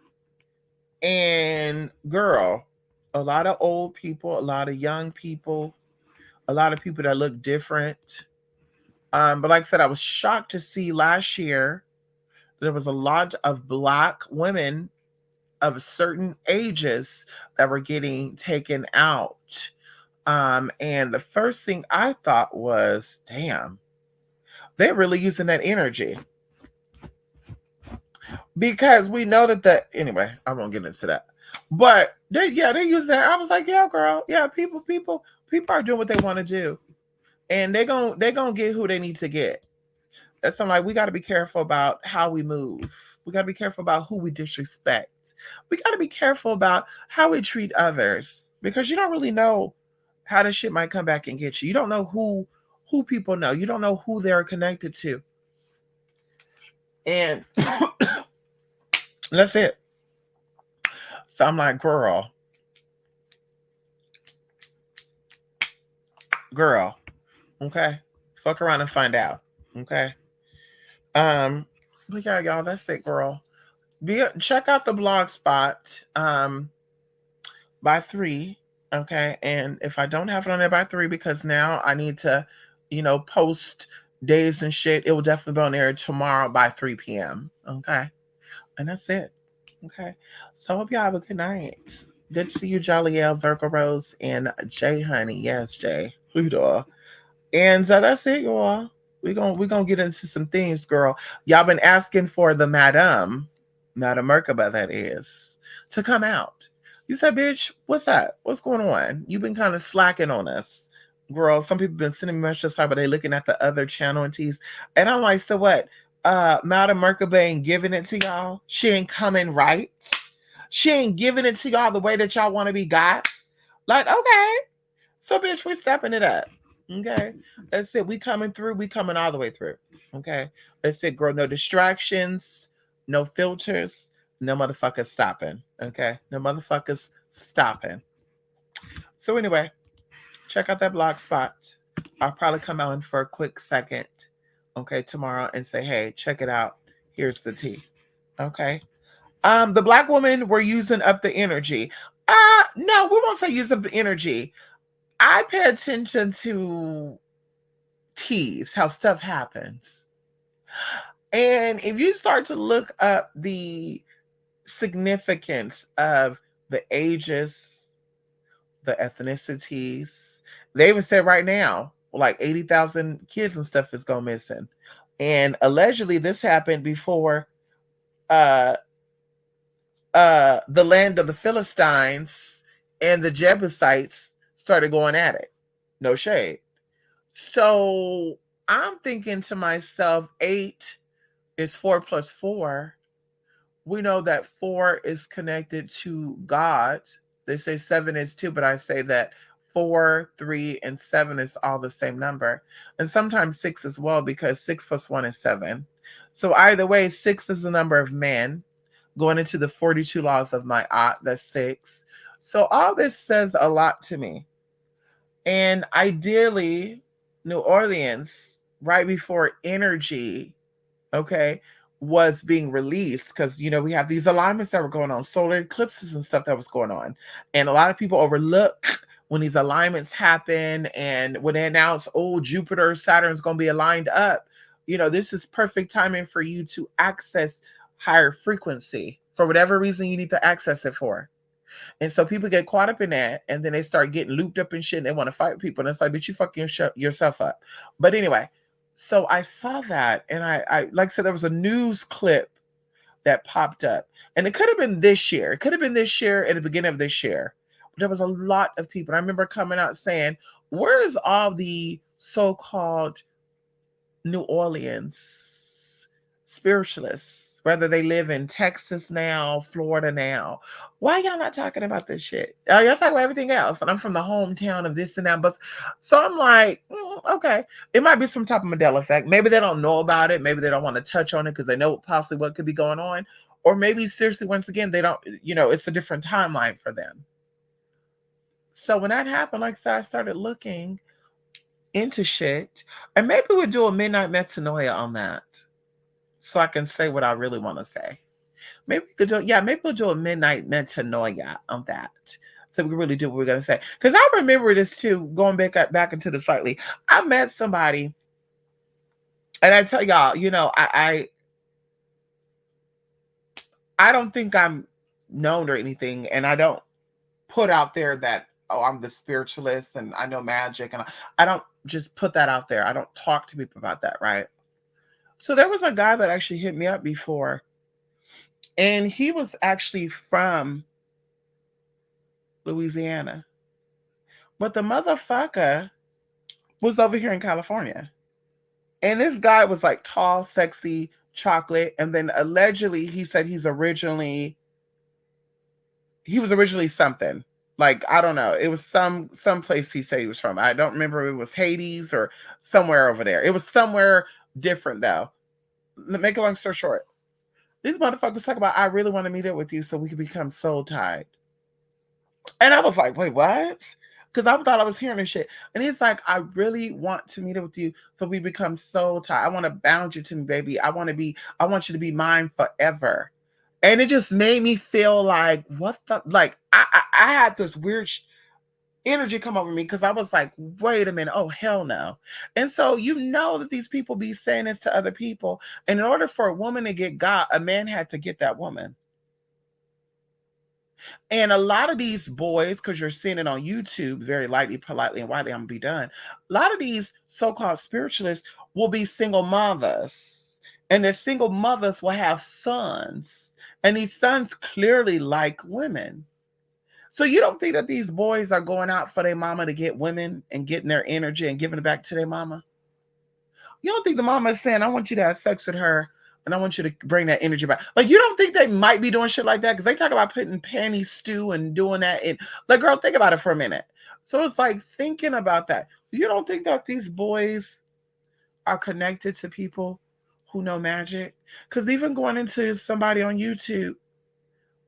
And girl, a lot of old people, a lot of young people, a lot of people that look different. But like I said, I was shocked to see last year there was a lot of black women of certain ages that were getting taken out. And the first thing I thought was, damn, they're really using that energy. Because we know that anyway, I won't get into that. But they use that. I was like, yeah, girl, yeah, people are doing what they want to do. And they're gonna get who they need to get. That's something like we gotta be careful about how we move. We gotta be careful about who we disrespect. We gotta be careful about how we treat others. Because you don't really know how this shit might come back and get you. You don't know who people know. You don't know who they're connected to. And that's it. So I'm like, girl, okay, fuck around and find out, okay. But yeah, y'all, that's it, girl. Check out the blog spot by 3, okay. And if I don't have it on there by 3, because now I need to, post days and shit, it will definitely be on there tomorrow by 3 p.m. Okay, and that's it. Okay, so I hope y'all have a good night. Good to see you, Jolly L, Virgo Rose, and Jay Honey. Yes, Jay. Hoodoo. And that's it, y'all. We gonna get into some things, girl. Y'all been asking for the Madame Merkaba, that is, to come out. You said, bitch, what's that? What's going on? You've been kind of slacking on us, girl. Some people been sending me messages, but they looking at the other channel and teas, and I'm like, so what? Madame Merkaba ain't giving it to y'all. She ain't coming right. She ain't giving it to y'all the way that y'all want to be got. Like, okay, so, bitch, we stepping it up. Okay. That's it. We coming through. We coming all the way through. Okay. That's it, girl. No distractions, no filters, no motherfuckers stopping. Okay. No motherfuckers stopping. So, anyway, check out that blog spot. I'll probably come out in for a quick second, okay, tomorrow and say, hey, check it out. Here's the tea. Okay. The black woman, we're using up the energy. No, we won't say use up the energy. I pay attention to teas, how stuff happens. And if you start to look up the significance of the ages, the ethnicities, they even said right now, like 80,000 kids and stuff is going missing. And allegedly, this happened before uh, the land of the Philistines and the Jebusites started going at it. No shade. So I'm thinking to myself, 8 is 4 plus 4. We know that 4 is connected to God. They say 7 is 2, but I say that 4, 3, and 7 is all the same number. And sometimes 6 as well, because 6 plus 1 is 7. So either way, 6 is the number of man. Going into the 42 laws of my aunt, that's 6. So all this says a lot to me. And ideally, New Orleans, right before energy, okay, was being released, because we have these alignments that were going on, solar eclipses and stuff that was going on. And a lot of people overlook when these alignments happen, and when they announce, oh, Jupiter, Saturn's going to be aligned up. This is perfect timing for you to access higher frequency for whatever reason you need to access it for. And so people get caught up in that, and then they start getting looped up in shit, and they want to fight people. And it's like, but you fucking yourself up. But anyway, so I saw that, and I like I said, there was a news clip that popped up, and it could have been this year. It could have been this year, at the beginning of this year. But there was a lot of people. I remember coming out saying, "Where is all the so-called New Orleans spiritualists? Whether they live in Texas now, Florida now. Why y'all not talking about this shit? Y'all talking about everything else. And I'm from the hometown of this and that. But so I'm like, okay. It might be some type of Mandela effect. Maybe they don't know about it. Maybe they don't want to touch on it because they know possibly what could be going on. Or maybe seriously, once again, they don't, it's a different timeline for them. So when that happened, like I said, I started looking into shit. And maybe we'll do a midnight metanoia on that, so I can say what I really want to say. Maybe we could do, yeah, maybe we'll do a midnight metanoia on that, so we can really do what we're gonna say. Because I remember this too, going back into the slightly. I met somebody, and I tell y'all, I don't think I'm known or anything, and I don't put out there that, oh, I'm the spiritualist and I know magic, and I don't just put that out there. I don't talk to people about that, right? So there was a guy that actually hit me up before, and he was actually from Louisiana. But the motherfucker was over here in California. And this guy was like tall, sexy, chocolate. And then allegedly he said he was originally something. Like, I don't know. It was some place he said he was from. I don't remember if it was Hades or somewhere over there. It was somewhere different though. Make a long story short. These motherfuckers talk about, I really want to meet up with you so we can become soul tied. And I was like, wait, what? Because I thought I was hearing this shit. And he's like, I really want to meet up with you so we become soul tied. I want to bound you to me, baby. I want you to be mine forever. And it just made me feel like, what the, like, I had this weird energy come over me, because I was like, wait a minute, oh, hell no. And so, that these people be saying this to other people. And in order for a woman to get God, a man had to get that woman. And a lot of these boys, because you're seeing it on YouTube very lightly, politely, and widely, I'm gonna be done. A lot of these so-called spiritualists will be single mothers. And the single mothers will have sons. And these sons clearly like women. So you don't think that these boys are going out for their mama to get women and getting their energy and giving it back to their mama? You don't think the mama is saying, I want you to have sex with her and I want you to bring that energy back? Like, you don't think they might be doing shit like that? Because they talk about putting panty stew and doing that. And, like, girl, think about it for a minute. So it's like thinking about that. You don't think that these boys are connected to people who know magic? Because even going into somebody on YouTube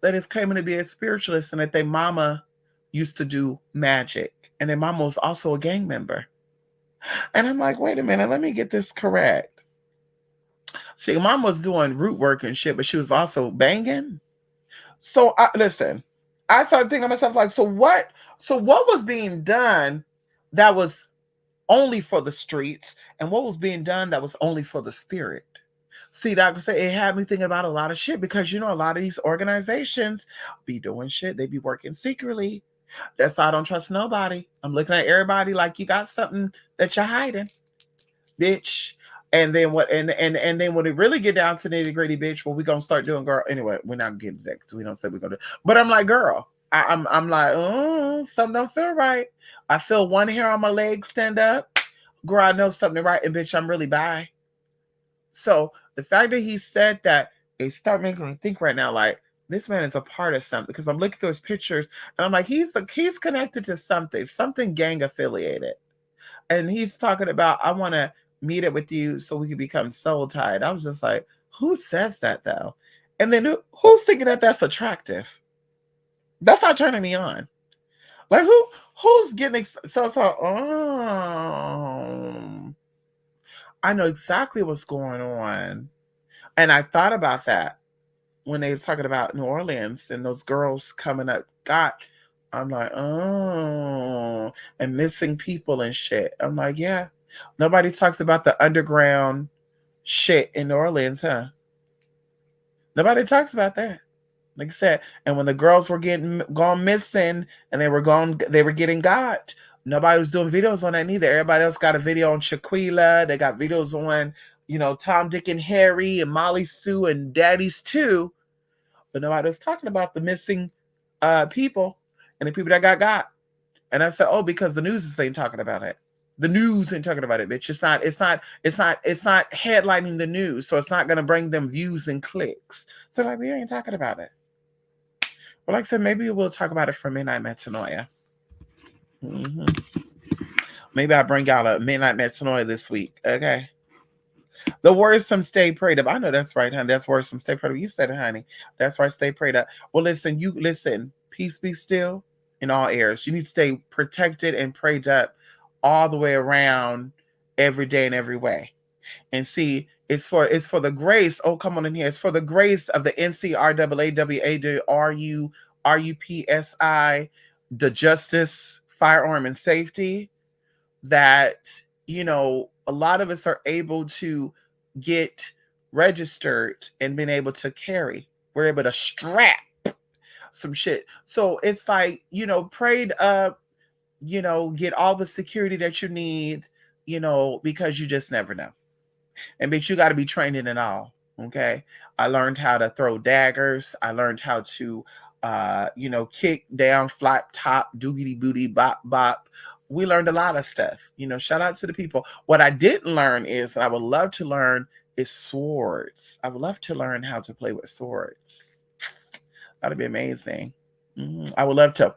that is claiming to be a spiritualist and that their mama used to do magic and their mama was also a gang member. And I'm like, wait a minute, let me get this correct. See, mom was doing root work and shit, but she was also banging. So listen, I started thinking to myself, like, so what? So what was being done that was only for the streets, and what was being done that was only for the spirit? See, that say it had me thinking about a lot of shit because a lot of these organizations be doing shit. They be working secretly. That's why I don't trust nobody. I'm looking at everybody like you got something that you're hiding, bitch. And then what? And then when it really get down to nitty gritty, bitch, what we gonna start doing, girl? Anyway, we're not getting that because we don't say we're gonna do. But I'm like, girl, I'm like, oh, something don't feel right. I feel one hair on my leg stand up. Girl, I know something right, and bitch, I'm really bi. So the fact that he said that, it start making me think right now, like, this man is a part of something because I'm looking through his pictures and I'm like, he's connected to something gang affiliated. And he's talking about, I want to meet it with you so we can become soul tied. I was just like, who says that though? And then who's thinking that that's attractive? That's not turning me on. Like, who's getting I know exactly what's going on. And I thought about that when they were talking about New Orleans and those girls coming up I'm like, oh, and missing people and shit. I'm like, yeah. Nobody talks about the underground shit in New Orleans, huh? Nobody talks about that. Like I said, and when the girls were getting gone missing and they were getting got. Nobody was doing videos on that neither. Everybody else got a video on Shaquilla. They got videos on, Tom, Dick, and Harry and Molly Sue and Daddy's too. But nobody was talking about the missing people and the people that got. And I said, oh, because the news ain't talking about it. The news ain't talking about it, bitch. It's not headlining the news, so it's not gonna bring them views and clicks. So like, we ain't talking about it. But like I said, maybe we'll talk about it for Midnight Metanoia. Mm-hmm. Maybe I'll bring y'all a Midnight Metanoia this week. Okay. The worrisome stay prayed up. I know that's right, honey. That's worrisome stay prayed up. You said it, honey. That's right, stay prayed up. Well, listen. Peace be still in all airs. You need to stay protected and prayed up all the way around every day and every way. And see, it's for the grace. Oh, come on in here. It's for the grace of the NCRAAWARUPSI, the Justice, Firearm, and Safety, that a lot of us are able to get registered and been able to carry. We're able to strap some shit. So it's like, prayed up, get all the security that you need, because you just never know. And bitch, you got to be trained in it all. Okay. I learned how to throw daggers. I learned how to, kick down, flap top, doogity booty, bop, bop. We learned a lot of stuff. Shout out to the people. What I didn't learn is, and I would love to learn, is swords. I would love to learn how to play with swords. That'd be amazing. I would love to.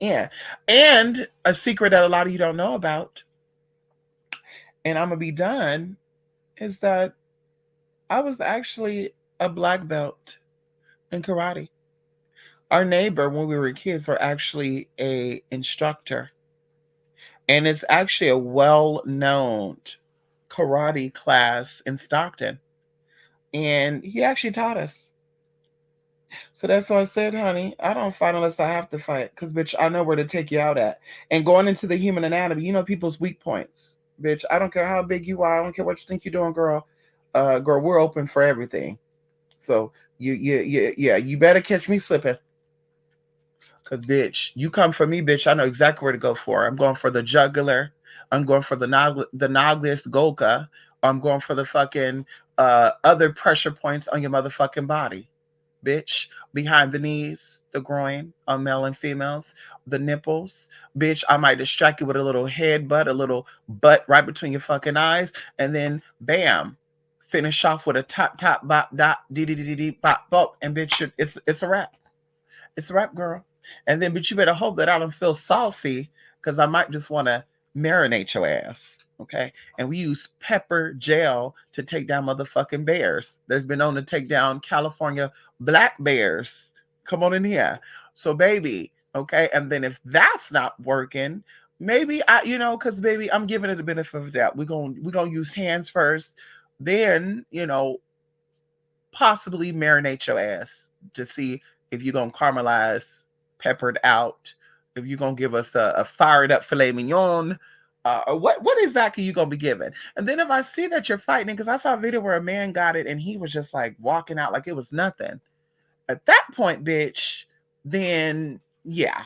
Yeah. And a secret that a lot of you don't know about, and I'm going to be done, is that I was actually a black belt in karate. Our neighbor, when we were kids, are actually a instructor. And it's actually a well-known karate class in Stockton. And he actually taught us. So that's why I said, honey, I don't fight unless I have to fight. Because, bitch, I know where to take you out at. And going into the human anatomy, people's weak points. Bitch, I don't care how big you are. I don't care what you think you're doing, girl. Girl, we're open for everything. So, you better catch me slipping. Cause bitch, you come for me, bitch. I know exactly where to go for. I'm going for the jugular. I'm going for the naglis golka. I'm going for the fucking other pressure points on your motherfucking body, bitch. Behind the knees, the groin, on male and females, the nipples, bitch. I might distract you with a little head butt, a little butt right between your fucking eyes, and then bam, finish off with a top bop dot dee dee dee dee dee bop bop, and bitch, it's a wrap. It's a wrap, girl. And then, but you better hope that I don't feel saucy because I might just want to marinate your ass. Okay. And we use pepper gel to take down motherfucking bears. There's been known to take down California black bears. Come on in here. So, baby, okay. And then if that's not working, maybe because baby, I'm giving it the benefit of the doubt. We're gonna use hands first, then possibly marinate your ass to see if you're gonna caramelize, peppered out, if you're gonna give us a fired up filet mignon, or what exactly you gonna be giving. And then if I see that you're fighting, because I saw a video where a man got it and he was just like walking out like it was nothing. At that point, bitch, then yeah.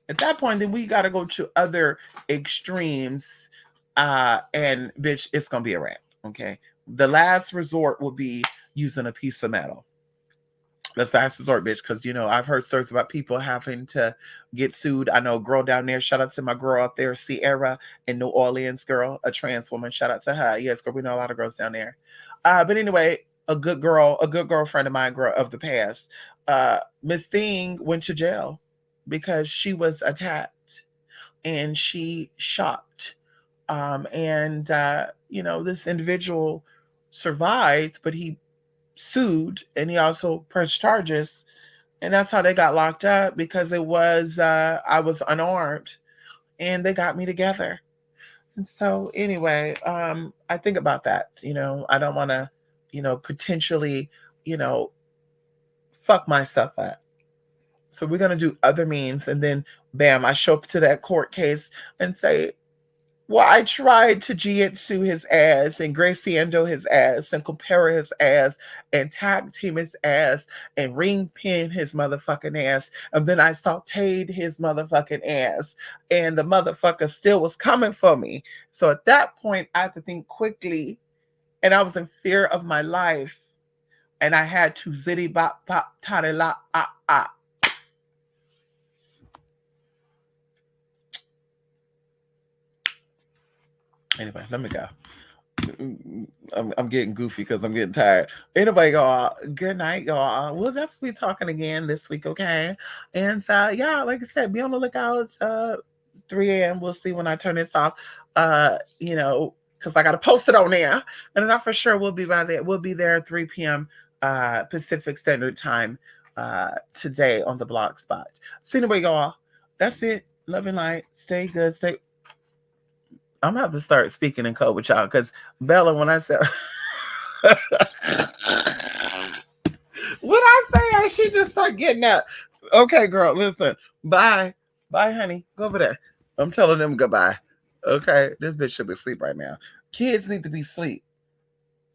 At that point, then we gotta go to other extremes. And bitch, it's gonna be a wrap. Okay. The last resort will be using a piece of metal. That's the last resort, bitch, because I've heard stories about people having to get sued. I know a girl down there. Shout out to my girl up there, Sierra in New Orleans, girl, a trans woman. Shout out to her. Yes, girl, we know a lot of girls down there. But anyway, a good girlfriend of mine, girl of the past. Miss Thing went to jail because she was attacked and she shot. And this individual survived, but he sued and he also pressed charges, and that's how they got locked up, because it was I was unarmed and they got me together. And so anyway, I think about that. I don't want to potentially you know fuck myself up. So we're going to do other means, and then bam, I show up to that court case and say, well, I tried to jiu-jitsu his ass and Graciendo his ass and compare his ass and tag team his ass and ring pin his motherfucking ass. And then I sauteed his motherfucking ass and the motherfucker still was coming for me. So at that point, I had to think quickly, and I was in fear of my life. And I had to zitty bop bop taddy la ah ah. Anyway, let me go. I'm getting goofy because I'm getting tired. Anyway, y'all, good night, y'all. We'll definitely be talking again this week, okay? And yeah, like I said, be on the lookout. 3 a.m. We'll see when I turn this off. Because I gotta post it on there. And then I for sure will be by there. We'll be there at 3 p.m. Pacific Standard Time today on the blog spot. So anyway, y'all, that's it. Love and light. Stay good. I'm gonna have to start speaking in code with y'all, because Bella, when I said what I say, she just start getting up. Okay, girl, listen. Bye. Bye, honey. Go over there. I'm telling them goodbye. Okay, this bitch should be asleep right now. Kids need to be asleep.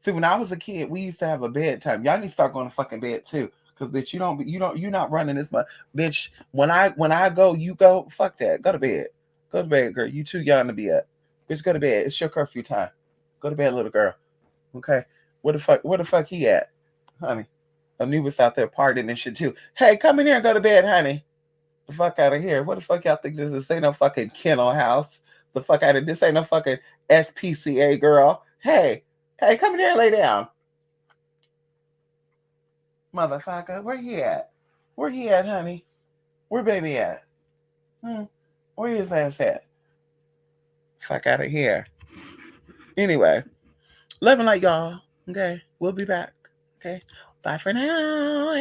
See, when I was a kid, we used to have a bedtime. Y'all need to start going to fucking bed too. Cause bitch, you're not running this much. Bitch, when I go, you go. Fuck that. Go to bed. Go to bed, girl. You too young to be up. Bitch, go to bed. It's your curfew time. Go to bed, little girl. Okay. Where the fuck he at? Honey. Anubis out there partying and shit too. Hey, come in here and go to bed, honey. The fuck out of here. What the fuck y'all think this is? This ain't no fucking kennel house. The fuck out of this ain't no fucking SPCA, girl. Hey, come in here and lay down. Motherfucker, where he at? Where he at, honey? Where baby at? Where his ass at? Fuck out of here. Anyway, love and light, y'all. Okay, we'll be back. Okay, bye for now.